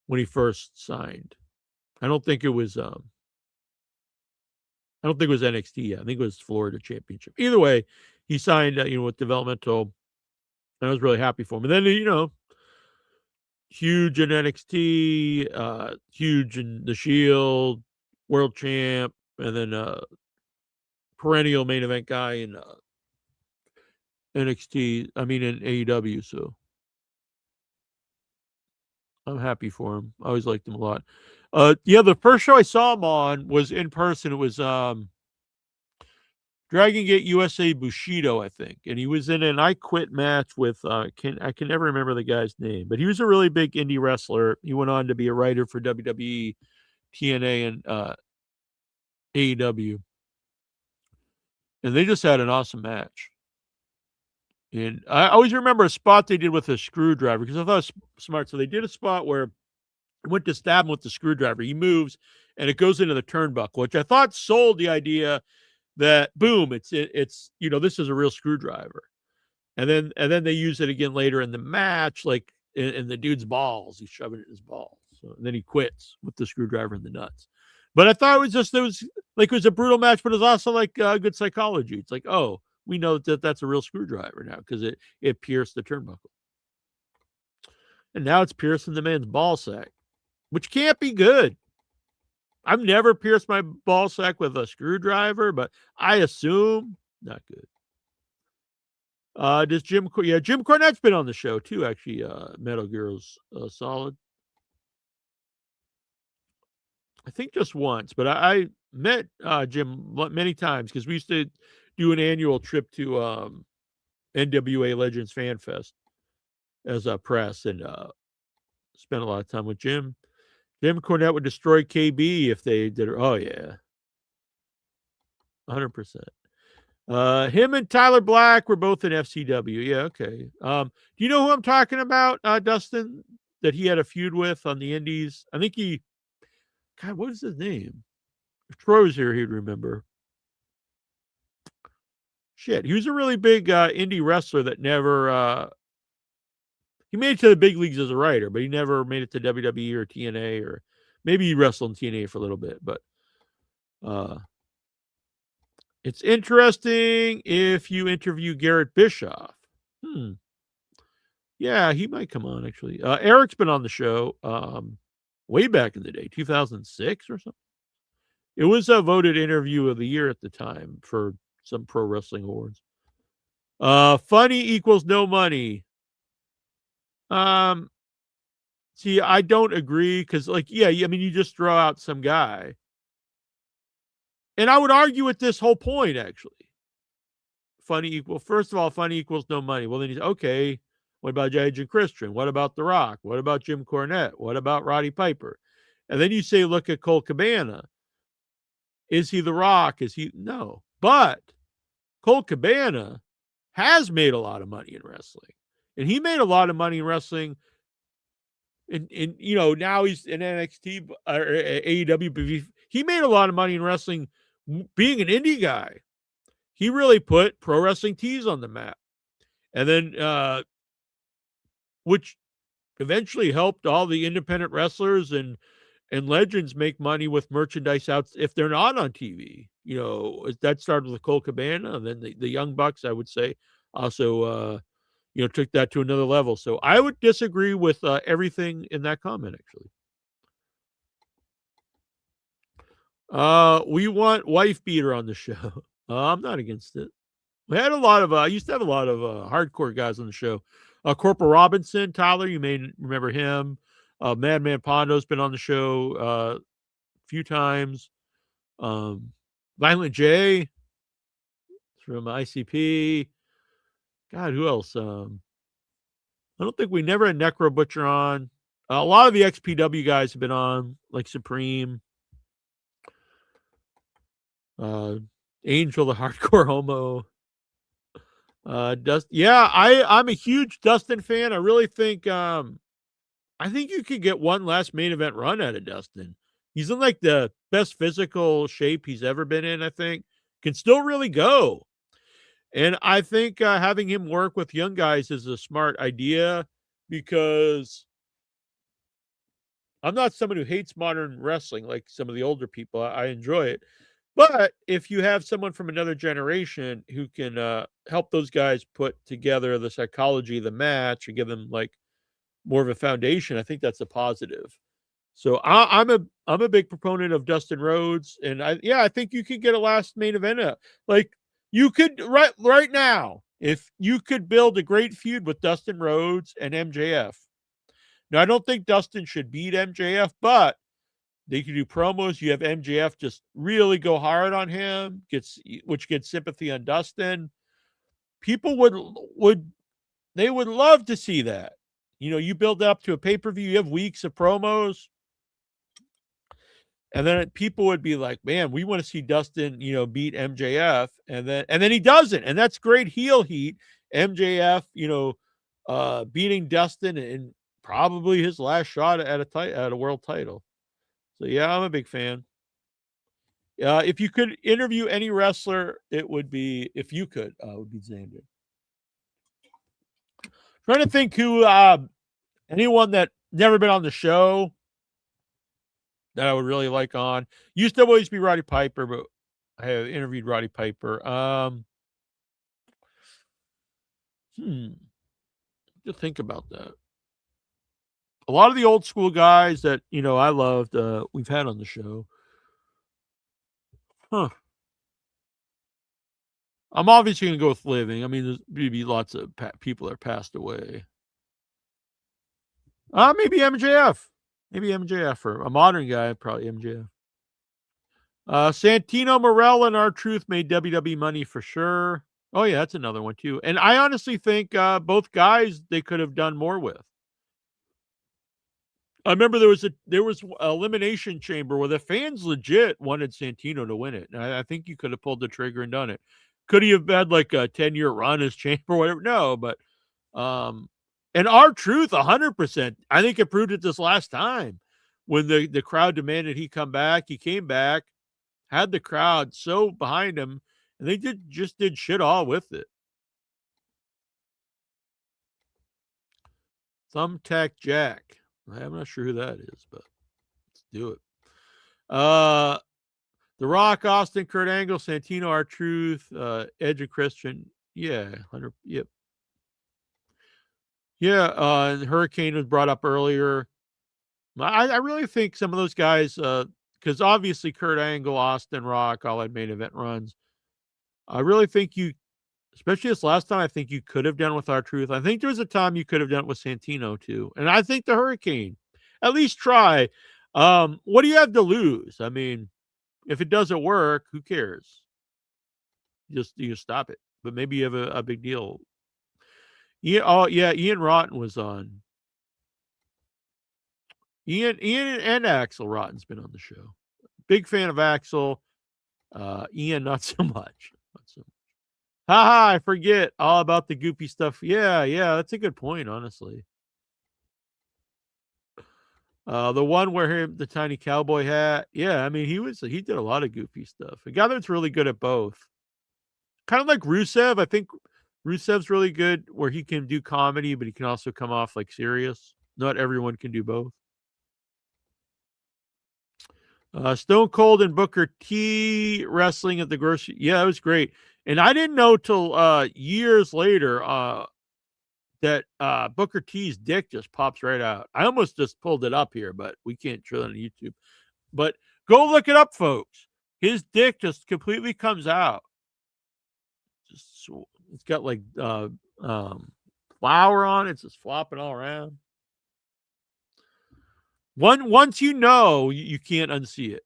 Speaker 1: when he first signed. I don't think it was I don't think it was NXT. I think it was Florida Championship. Either way, he signed with developmental. And I was really happy for him. And then huge in NXT, huge in the Shield, world champ, and then perennial main event guy in NXT. I mean in AEW. So I'm happy for him. I always liked him a lot. The first show I saw him on was in person. It was Dragon Gate USA Bushido, I think, and he was in an I Quit match with I can never remember the guy's name, but he was a really big indie wrestler. He went on to be a writer for WWE, TNA, and AEW, and they just had an awesome match. And I always remember a spot they did with a screwdriver because I thought it was smart. So they did a spot where went to stab him with the screwdriver. He moves, and it goes into the turnbuckle, which I thought sold the idea that boom, it's this is a real screwdriver. And then they use it again later in the match, like in the dude's balls. He's shoving it in his balls. So and then he quits with the screwdriver in the nuts. But I thought it was a brutal match, but it was also like good psychology. It's like, oh, we know that that's a real screwdriver now because it pierced the turnbuckle. And now it's piercing the man's ball sack, which can't be good. I've never pierced my ball sack with a screwdriver, but I assume not good. Does Jim Cornette's been on the show too, actually. Metal Gear's Solid. I think just once, but I met Jim many times because we used to do an annual trip to NWA Legends Fan Fest as a press and spent a lot of time with Jim. Jim Cornette would destroy KB if they did it. Oh, yeah. 100%. Him and Tyler Black were both in FCW. Yeah, okay. Do you know who I'm talking about, Dustin, that he had a feud with on the Indies? I think God, what is his name? If Troy was here, he'd remember. Shit, he was a really big indie wrestler that never... he made it to the big leagues as a writer, but he never made it to WWE or TNA, or maybe he wrestled in TNA for a little bit. But it's interesting if you interview Garrett Bischoff. Yeah, he might come on, actually. Eric's been on the show way back in the day, 2006 or something. It was a voted interview of the year at the time for some pro wrestling awards. Funny equals no money. See, I don't agree because, I mean, you just throw out some guy. And I would argue at this whole point, actually. First of all, funny equals no money. Well, then okay, what about Edge and Christian? What about The Rock? What about Jim Cornette? What about Roddy Piper? And then you say, look at Colt Cabana. Is he The Rock? No. But Colt Cabana has made a lot of money in wrestling. And he made a lot of money in wrestling. And now he's in NXT or AEW, but he made a lot of money in wrestling being an indie guy. He really put Pro Wrestling Tees on the map. And then, which eventually helped all the independent wrestlers and legends make money with merchandise out if they're not on TV. That started with Colt Cabana, and then the Young Bucks, I would say, also took that to another level. So I would disagree with everything in that comment, actually. We want wife beater on the show. I'm not against it. We had I used to have a lot of hardcore guys on the show. Corporal Robinson, Tyler, you may remember him. Madman Pondo's been on the show a few times. Violent J from ICP. God, who else? I don't think we never had Necro Butcher on. A lot of the XPW guys have been on, like Supreme. Angel, the hardcore homo. I'm a huge Dustin fan. I really think I think you could get one last main event run out of Dustin. He's in like the best physical shape he's ever been in, I think. Can still really go. And I think having him work with young guys is a smart idea because I'm not someone who hates modern wrestling like some of the older people. I enjoy it. But if you have someone from another generation who can help those guys put together the psychology of the match and give them like more of a foundation, I think that's a positive. So I'm a big proponent of Dustin Rhodes, and I think you could get a last main event. Like you could right now, if you could build a great feud with Dustin Rhodes and MJF. Now I don't think Dustin should beat MJF, but they could do promos. You have MJF just really go hard on him, which gets sympathy on Dustin. People would they would love to see that. You know, you build up to a pay-per-view, you have weeks of promos, and then people would be like, "Man, we want to see Dustin, beat MJF." And then he doesn't. And that's great heel heat. MJF, beating Dustin in probably his last shot at a world title. So yeah, I'm a big fan. If you could interview any wrestler, it would be if you could, would be Xander. Trying to think who anyone that never been on the show that I would really like on. Used to always be Roddy Piper, but I have interviewed Roddy Piper. To think about that. A lot of the old school guys that I loved, we've had on the show. Huh. I'm obviously going to go with living. I mean, there's maybe lots of people that passed away. Maybe MJF. Maybe MJF or a modern guy, probably MJF. Santino Marella and R-Truth made WWE money for sure. Oh yeah, that's another one too. And I honestly think both guys they could have done more with. I remember there was an elimination chamber where the fans legit wanted Santino to win it. And I think you could have pulled the trigger and done it. Could he have had like a 10-year run as chamber or whatever? No, but and R-Truth 100%. I think it proved it this last time when the crowd demanded he come back. He came back, had the crowd so behind him, and they just did shit all with it. Thumbtack Jack. I'm not sure who that is, but let's do it. The Rock, Austin, Kurt Angle, Santino, R-Truth, Edge and Christian. Yeah, 100. Yep. Yeah, Hurricane was brought up earlier. I really think some of those guys, because obviously Kurt Angle, Austin, Rock, all had main event runs. I really think especially this last time, I think you could have done with R-Truth. I think there was a time you could have done it with Santino too. And I think the Hurricane, at least try. What do you have to lose? I mean, if it doesn't work, who cares? Just you stop it. But maybe you have a big deal. Ian Rotten was on. Ian and Axel Rotten's been on the show. Big fan of Axel. Ian, not so much. Haha, I forget all about the goopy stuff. Yeah, that's a good point, honestly. The one where the tiny cowboy hat. Yeah, I mean he did a lot of goofy stuff. A guy that's really good at both. Kind of like Rusev. I think Rusev's really good where he can do comedy, but he can also come off like serious. Not everyone can do both. Stone Cold and Booker T wrestling at the grocery. Yeah, it was great. And I didn't know till years later that Booker T's dick just pops right out. I almost just pulled it up here, but we can't show it on YouTube. But go look it up, folks. His dick just completely comes out. It's got like flour on it. It's just flopping all around. Once you know, you can't unsee it.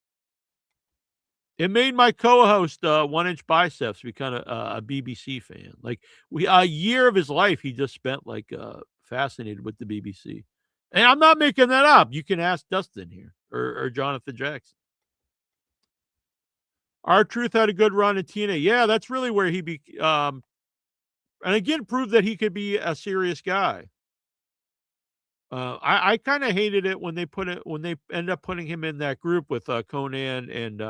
Speaker 1: It made my co-host 1 Inch Biceps become a BBC fan. Like a year of his life, he just spent like fascinated with the BBC. And I'm not making that up. You can ask Dustin here or Jonathan Jackson. R-Truth had a good run at TNA. Yeah, that's really where he and again proved that he could be a serious guy. I kind of hated it when they end up putting him in that group with Conan and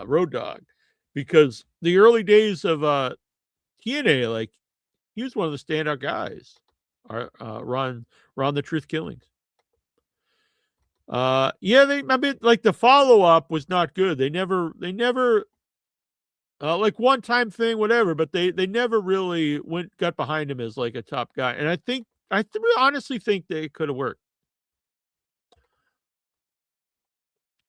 Speaker 1: Road Dogg, because the early days of TNA, like he was one of the standout guys. Ron the Truth Killings. Yeah, I mean, like the follow up was not good. They never like one time thing, whatever, but they never really got behind him as like a top guy. And I honestly think they could have worked.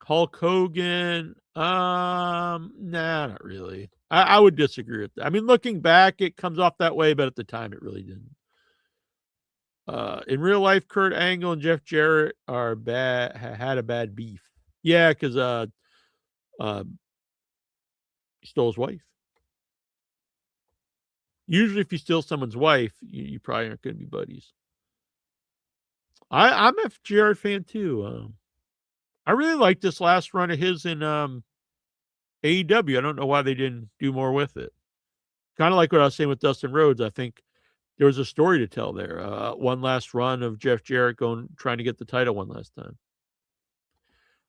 Speaker 1: Hulk Hogan, nah, not really. I would disagree with that. I mean, looking back, it comes off that way, but at the time, it really didn't. In real life, Kurt Angle and Jeff Jarrett are had a bad beef. Yeah, because he stole his wife. Usually, if you steal someone's wife, you probably aren't going to be buddies. I'm a Jarrett fan too. I really like this last run of his in AEW. I don't know why they didn't do more with it. Kind of like what I was saying with Dustin Rhodes. I think there was a story to tell there. One last run of Jeff Jarrett trying to get the title one last time.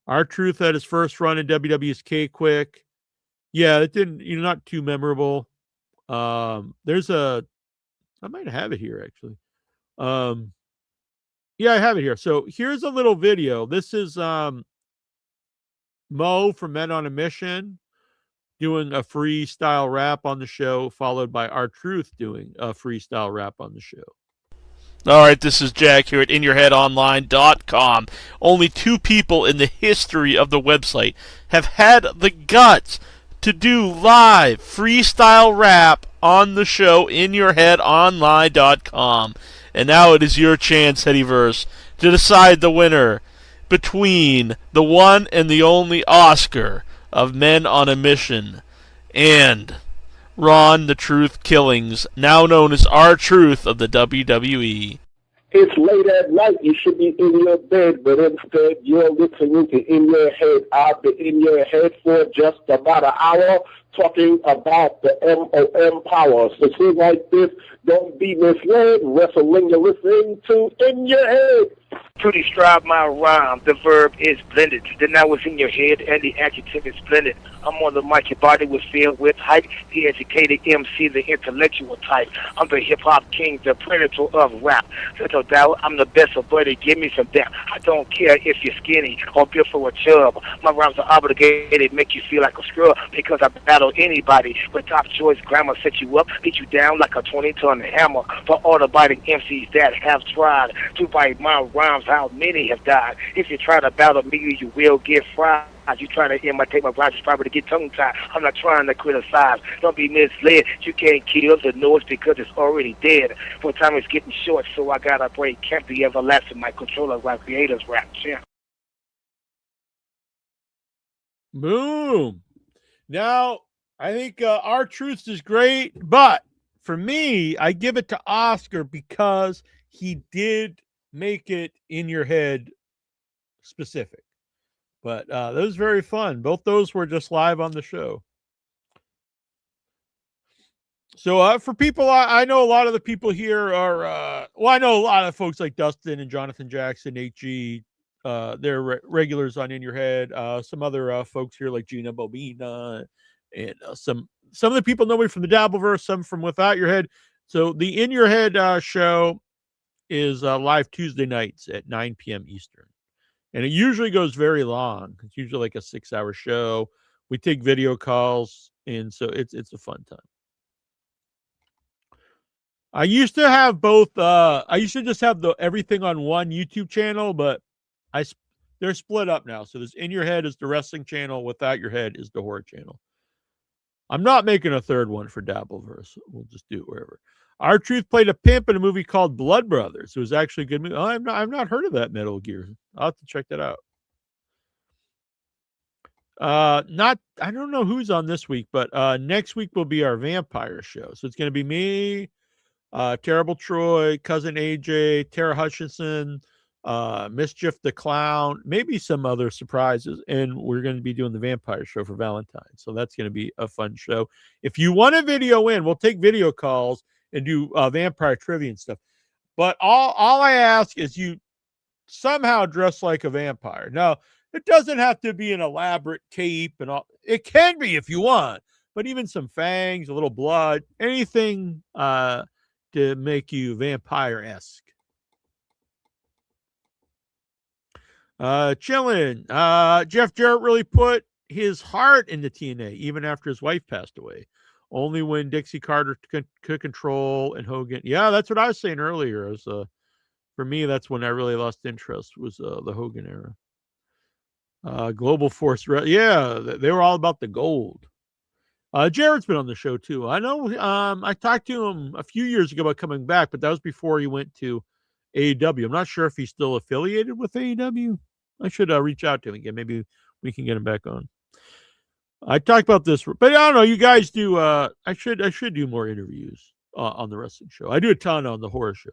Speaker 1: R-Truth had his first run in WWE's K-Quick. Yeah, it didn't, not too memorable. I might have it here actually. Yeah, I have it here. So here's a little video. This is Mo from Men on a Mission doing a freestyle rap on the show, followed by R-Truth doing a freestyle rap on the show.
Speaker 2: All right, this is Jack here at InYourHeadOnline.com. Only 2 people in the history of the website have had the guts to do live freestyle rap on the show, InYourHeadOnline.com. And now it is your chance, Headyverse, to decide the winner between the one and the only Oscar of Men on a Mission and Ron the Truth Killings, now known as R-Truth of the WWE.
Speaker 3: It's late at night. You should be in your bed, but instead you're listening to In Your Head. I've been in your head for just about an hour talking about the MOM power. So things like this, don't be misled. Wrestling you're listening to In Your Head.
Speaker 4: To describe my rhyme, the verb is blended. The noun is in your head and the adjective is blended. I'm on the mic, your body was filled with hype. The educated MC, the intellectual type. I'm the hip-hop king, the predator of rap. Little doubt, I'm the best, so buddy, give me some dap. I don't care if you're skinny or built for a chub. My rhymes are obligated, make you feel like a scrub, because I battle anybody with top choice grammar, set you up, beat you down like a 20-ton hammer. For all the biting MCs that have tried to bite my rhymes, how many have died? If you try to battle me, you will get fried. You trying to imitate my rhymes, probably to get tongue-tied. I'm not trying to criticize. Don't be misled. You can't kill the noise because it's already dead. For time is getting short, so I gotta break. Can't be everlasting. My controller, rap creators, rap champ.
Speaker 1: Boom. Now, I think R-Truth is great, but for me, I give it to Oscar because he did make it in your head specific. But that was very fun. Both those were just live on the show. So for people, I know a lot of the people here are, I know a lot of folks like Dustin and Jonathan Jackson, HG, they're regulars on In Your Head. Some other folks here like Gina Bobina, and some of the people know me from the Dabbleverse, some from Without Your Head. So the In Your Head show is live Tuesday nights at 9 p.m. Eastern. And it usually goes very long. It's usually like a 6-hour show. We take video calls, and so it's a fun time. I used to have both. I used to just have everything on one YouTube channel, but they're split up now. So there's In Your Head is the wrestling channel. Without Your Head is the horror channel. I'm not making a third one for Dabbleverse. We'll just do it wherever. R-Truth played a pimp in a movie called Blood Brothers. It was actually a good movie. I've not heard of that Metal Gear. I'll have to check that out. I don't know who's on this week, but next week will be our vampire show. So it's going to be me, Terrible Troy, Cousin AJ, Tara Hutchinson, Mischief the Clown, maybe some other surprises. And we're going to be doing the vampire show for Valentine's. So that's going to be a fun show. If you want a video in, we'll take video calls and do vampire trivia and stuff. But all I ask is you somehow dress like a vampire. Now, it doesn't have to be an elaborate cape and all. It can be if you want, but even some fangs, a little blood, anything to make you vampire-esque. Chillin'. Jeff Jarrett really put his heart into TNA even after his wife passed away. Only when Dixie Carter could control and Hogan. Yeah, that's what I was saying earlier. Was, for me, that's when I really lost interest, was the Hogan era. Global Force. Yeah, they were all about the gold. Jarrett's been on the show too. I know. I talked to him a few years ago about coming back, but that was before he went to AEW. I'm not sure if he's still affiliated with AEW. I should reach out to him again. Maybe we can get him back on. I talked about this, but I don't know. You guys do. I should do more interviews on the wrestling show. I do a ton on the horror show.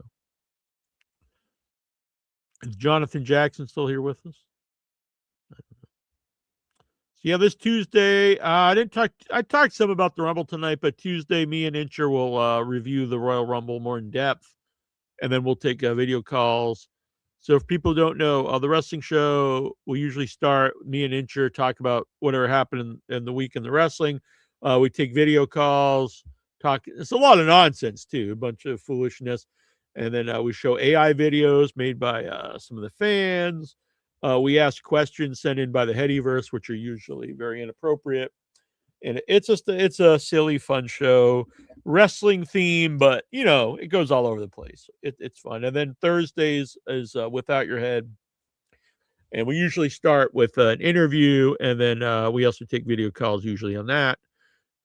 Speaker 1: Is Jonathan Jackson still here with us? Yeah, this Tuesday, I didn't talk. I talked some about the Rumble tonight, but Tuesday, me and Incher will review the Royal Rumble more in depth, and then we'll take video calls. So if people don't know, the wrestling show, we usually start, me and Incher talk about whatever happened in the week in the wrestling. We take video calls, talk. It's a lot of nonsense too, a bunch of foolishness, and then we show AI videos made by some of the fans. We ask questions sent in by the Headyverse, which are usually very inappropriate. And it's a silly, fun show, wrestling theme, but it goes all over the place. It's fun. And then Thursdays is Without Your Head, and we usually start with an interview, and then we also take video calls usually on that.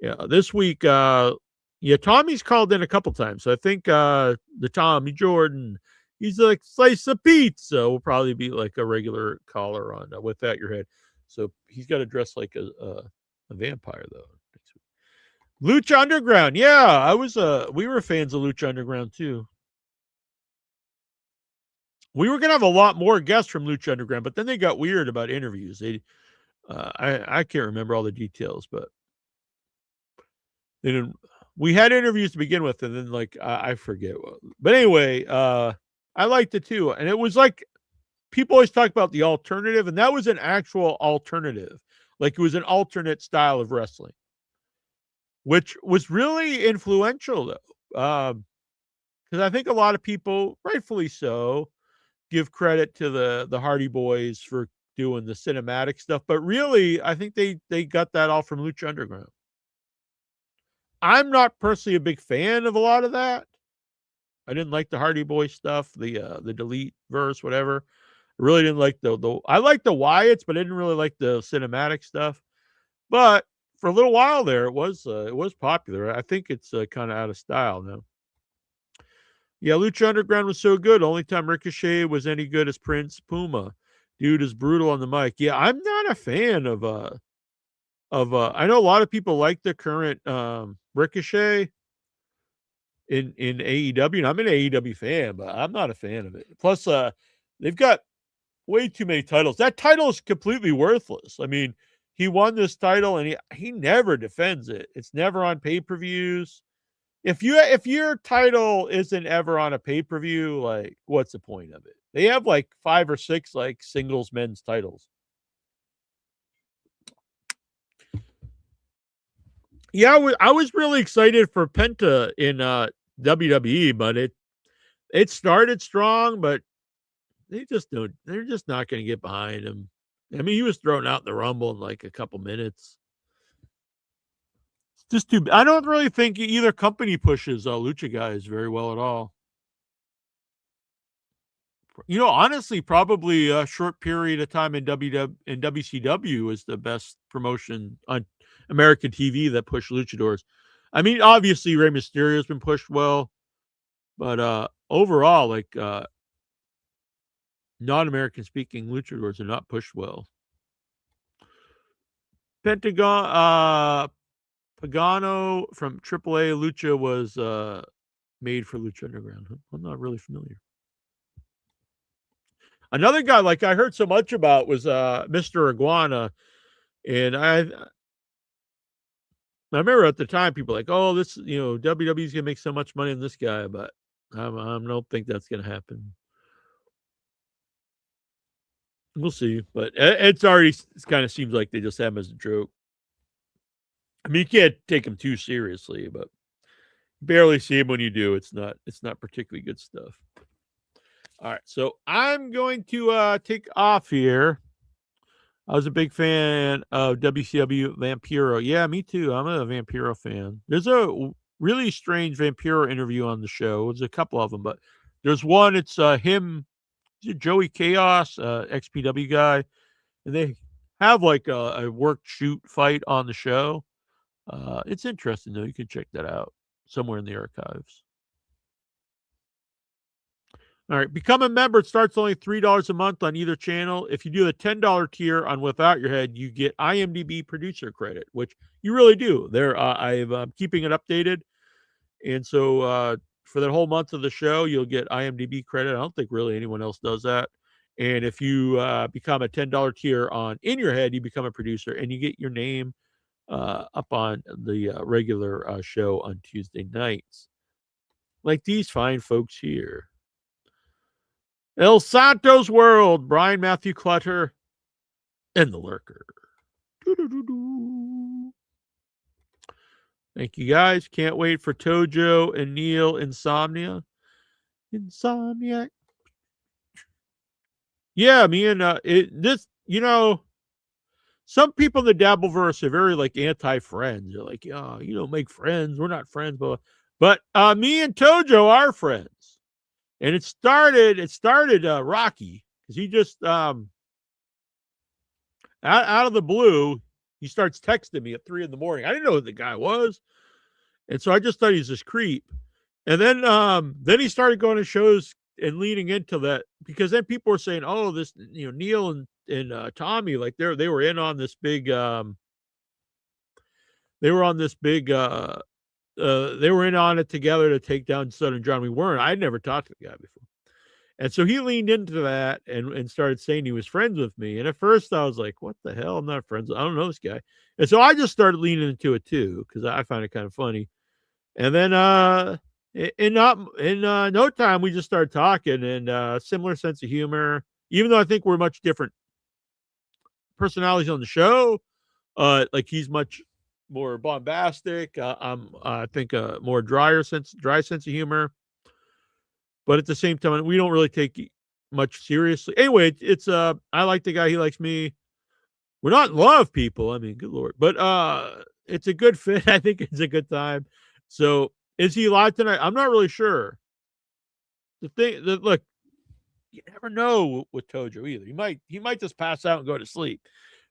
Speaker 1: Yeah, this week, Tommy's called in a couple times. So I think the Tommy Jordan. He's like slice of pizza. Will probably be like a regular caller on Without Your Head. So he's got to dress like a vampire though. Lucha Underground. Yeah, I was. We were fans of Lucha Underground too. We were gonna have a lot more guests from Lucha Underground, but then they got weird about interviews. I can't remember all the details, but they didn't. We had interviews to begin with, and then I forget. But anyway, I liked it too, and it was like people always talk about the alternative, and that was an actual alternative. Like it was an alternate style of wrestling, which was really influential though, because I think a lot of people, rightfully so, give credit to the Hardy Boys for doing the cinematic stuff, but really, I think they got that all from Lucha Underground. I'm not personally a big fan of a lot of that. I didn't like the Hardy Boy stuff, the delete verse, whatever. I really didn't like I liked the Wyatts, but I didn't really like the cinematic stuff. But for a little while there, it was popular. I think it's kind of out of style now. Yeah, Lucha Underground was so good. Only time Ricochet was any good as Prince Puma. Dude is brutal on the mic. Yeah, I'm not a fan of I know a lot of people like the current Ricochet in AEW, and I'm an AEW fan, but I'm not a fan of it. Plus, they've got way too many titles. That title is completely worthless. I mean, he won this title and he never defends it. It's never on pay-per-views. If your title isn't ever on a pay-per-view, like what's the point of it? They have like 5 or 6 like singles men's titles. Yeah, I was really excited for Penta in WWE, but it started strong, but they're just not going to get behind him. I mean, he was thrown out in the Rumble in like a couple minutes. It's just too. I don't really think either company pushes Lucha guys very well at all. Honestly, probably a short period of time in WCW is the best promotion on American TV that pushed luchadors. I mean, obviously Rey Mysterio has been pushed well, but overall, like non-American speaking luchadors are not pushed well. Pagano from AAA Lucha was made for Lucha Underground. I'm not really familiar. Another guy like I heard so much about was Mr. Iguana, and I remember at the time people were like, oh, this WWE's gonna make so much money on this guy, but I don't think that's gonna happen. We'll see, but it kind of seems like they just have him as a joke. I mean, you can't take him too seriously, but barely see him when you do. It's not particularly good stuff. All right, so I'm going to take off here. I was a big fan of WCW Vampiro. Yeah, me too. I'm a Vampiro fan. There's a really strange Vampiro interview on the show. There's a couple of them, but there's one. It's him, Joey Chaos, XPW guy, and they have like a work shoot fight on the show. It's interesting though. You can check that out somewhere in the archives. All right, become a member. It starts only $3 a month on either channel. If you do the $10 tier on Without Your Head, you get IMDb producer credit, which you really do. There, I'm keeping it updated, and so for that whole month of the show, you'll get IMDb credit. I don't think really anyone else does that. And if you become a $10 tier on In Your Head, you become a producer, and you get your name up on the regular show on Tuesday nights, like these fine folks here. El Santos World, Brian Matthew Clutter, and the Lurker. Doo-doo-doo-doo. Thank you guys. Can't wait for Tojo and Neal Insomnia. Insomniac. Yeah, me and some people in the Dabbleverse are very like anti-friends. They're like, oh, you don't make friends. We're not friends, but me and Tojo are friends. And it started Rocky, because he just out of the blue, he starts texting me at 3 a.m. I didn't know who the guy was. And so I just thought he's this creep. And then he started going to shows and leaning into that, because then people were saying, oh, this, Neal and Tommy, like they were in on this big they were in on it together to take down Southern John. We weren't. I'd never talked to the guy before. And so he leaned into that and started saying he was friends with me. And at first I was like, what the hell? I'm not friends. I don't know this guy. And so I just started leaning into it too, because I find it kind of funny. And then in no time, we just started talking, and similar sense of humor, even though I think we're much different personalities on the show. Like he's much more bombastic. I think more dry sense of humor. But at the same time, we don't really take much seriously. Anyway, it's I like the guy. He likes me. We're not in love, people. I mean, good Lord. But it's a good fit. I think it's a good time. So is he live tonight? I'm not really sure. Look, you never know with Tojo either. He might just pass out and go to sleep.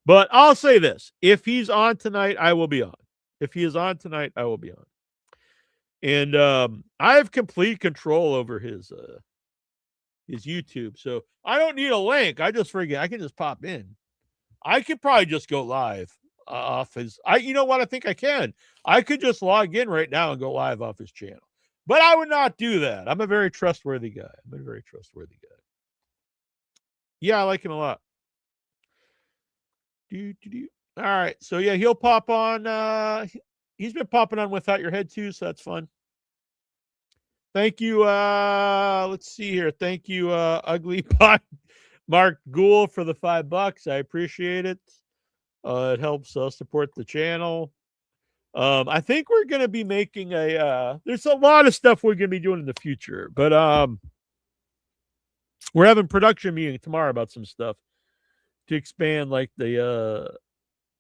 Speaker 1: But I'll say this. If he's on tonight, I will be on. If he is on tonight, I will be on. And I have complete control over his YouTube. So I don't need a link. I can just pop in. I could probably just go live off his. You know what? I think I can. I could just log in right now and go live off his channel. But I would not do that. I'm a very trustworthy guy. Yeah, I like him a lot. All right. So yeah, he'll pop on. He's been popping on Without Your Head too, so that's fun. Thank you. Let's see here. Thank you, Ugly Pot Mark Gould, for the $5. I appreciate it. It helps support the channel. I think we're gonna be making there's a lot of stuff we're gonna be doing in the future, but we're having production meeting tomorrow about some stuff to expand, like the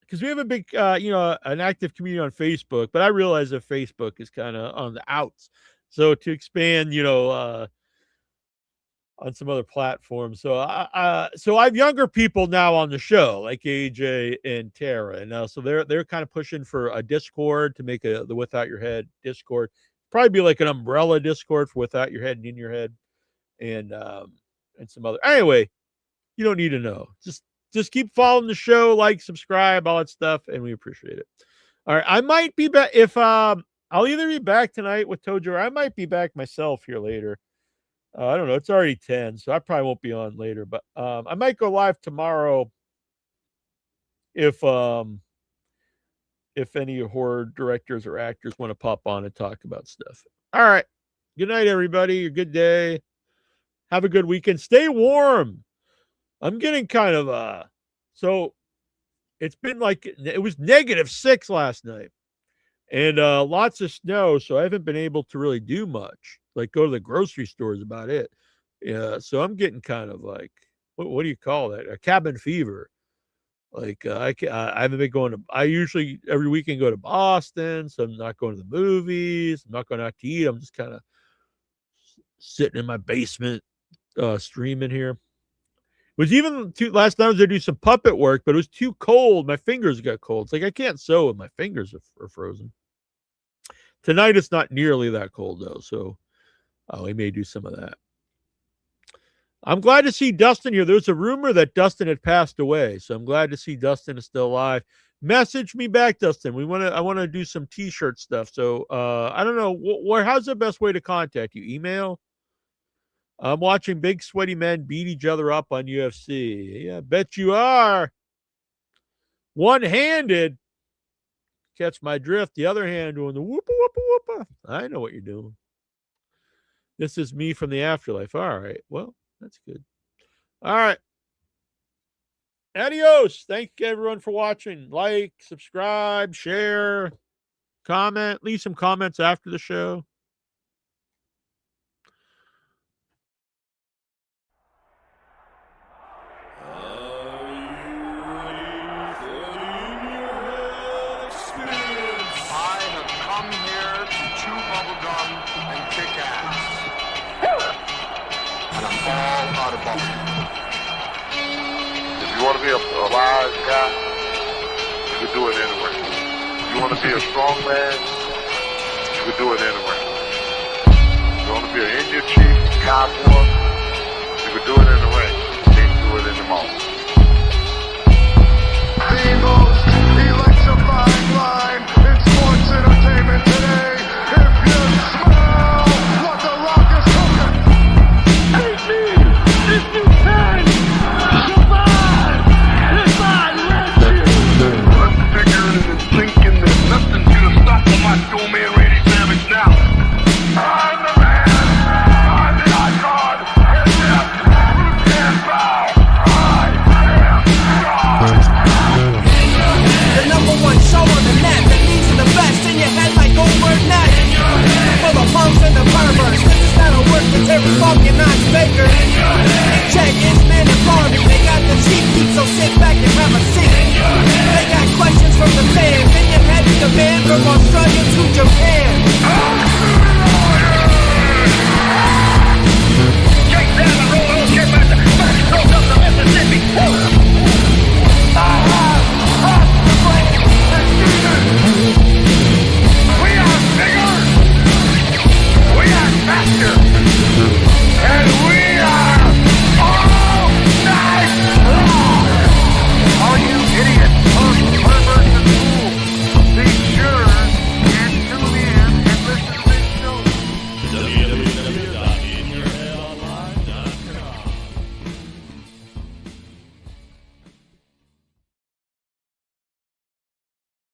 Speaker 1: because we have a big an active community on Facebook, but I realize that Facebook is kind of on the outs. So to expand, on some other platforms. So so I have younger people now on the show, like AJ and Tara, and so they're kind of pushing for a Discord to make the Without Your Head Discord. Probably be like an umbrella Discord for Without Your Head and In Your Head, and some other. Anyway, you don't need to know. Just keep following the show, like, subscribe, all that stuff, and we appreciate it. All right, I might be back if I'll either be back tonight with Tojo, or I might be back myself here later. I don't know. It's already 10, so I probably won't be on later. But I might go live tomorrow if any horror directors or actors want to pop on and talk about stuff. All right. Good night, everybody. Good day. Have a good weekend. Stay warm. I'm getting kind of so it's been like it was -6 last night. and lots of snow, so I haven't been able to really do much. Like go to the grocery store is about it. Yeah, so I'm getting kind of like what do you call that? A cabin fever. Like I haven't been going to. I usually every weekend go to Boston, so I'm not going to the movies. I'm not going out to eat. I'm just kind of sitting in my basement, streaming here. It was even last night I was going to do some puppet work, but it was too cold. My fingers got cold. It's like I can't sew with my fingers are frozen. Tonight it's not nearly that cold though, so we may do some of that. I'm glad to see Dustin here. There's a rumor that Dustin had passed away, so I'm glad to see Dustin is still alive. Message me back, Dustin. I want to do some T-shirt stuff. So I don't know how's the best way to contact you? Email. I'm watching big sweaty men beat each other up on UFC. Yeah, bet you are. One-handed. Catch my drift. The other hand doing the whoopa whoopa whoopa. I know what you're doing. This is me from the afterlife. All right. Well, that's good. All right. Adios. Thank you, everyone, for watching. Like, subscribe, share, comment. Leave some comments after the show.
Speaker 5: I have come here to chew bubblegum and kick ass. And I'm all out of bubblegum.
Speaker 6: If you want to be a wise guy, you can do it anyway. If you want to be a strong man, you can do it anyway. If you want to be an Indian chief, cowboy,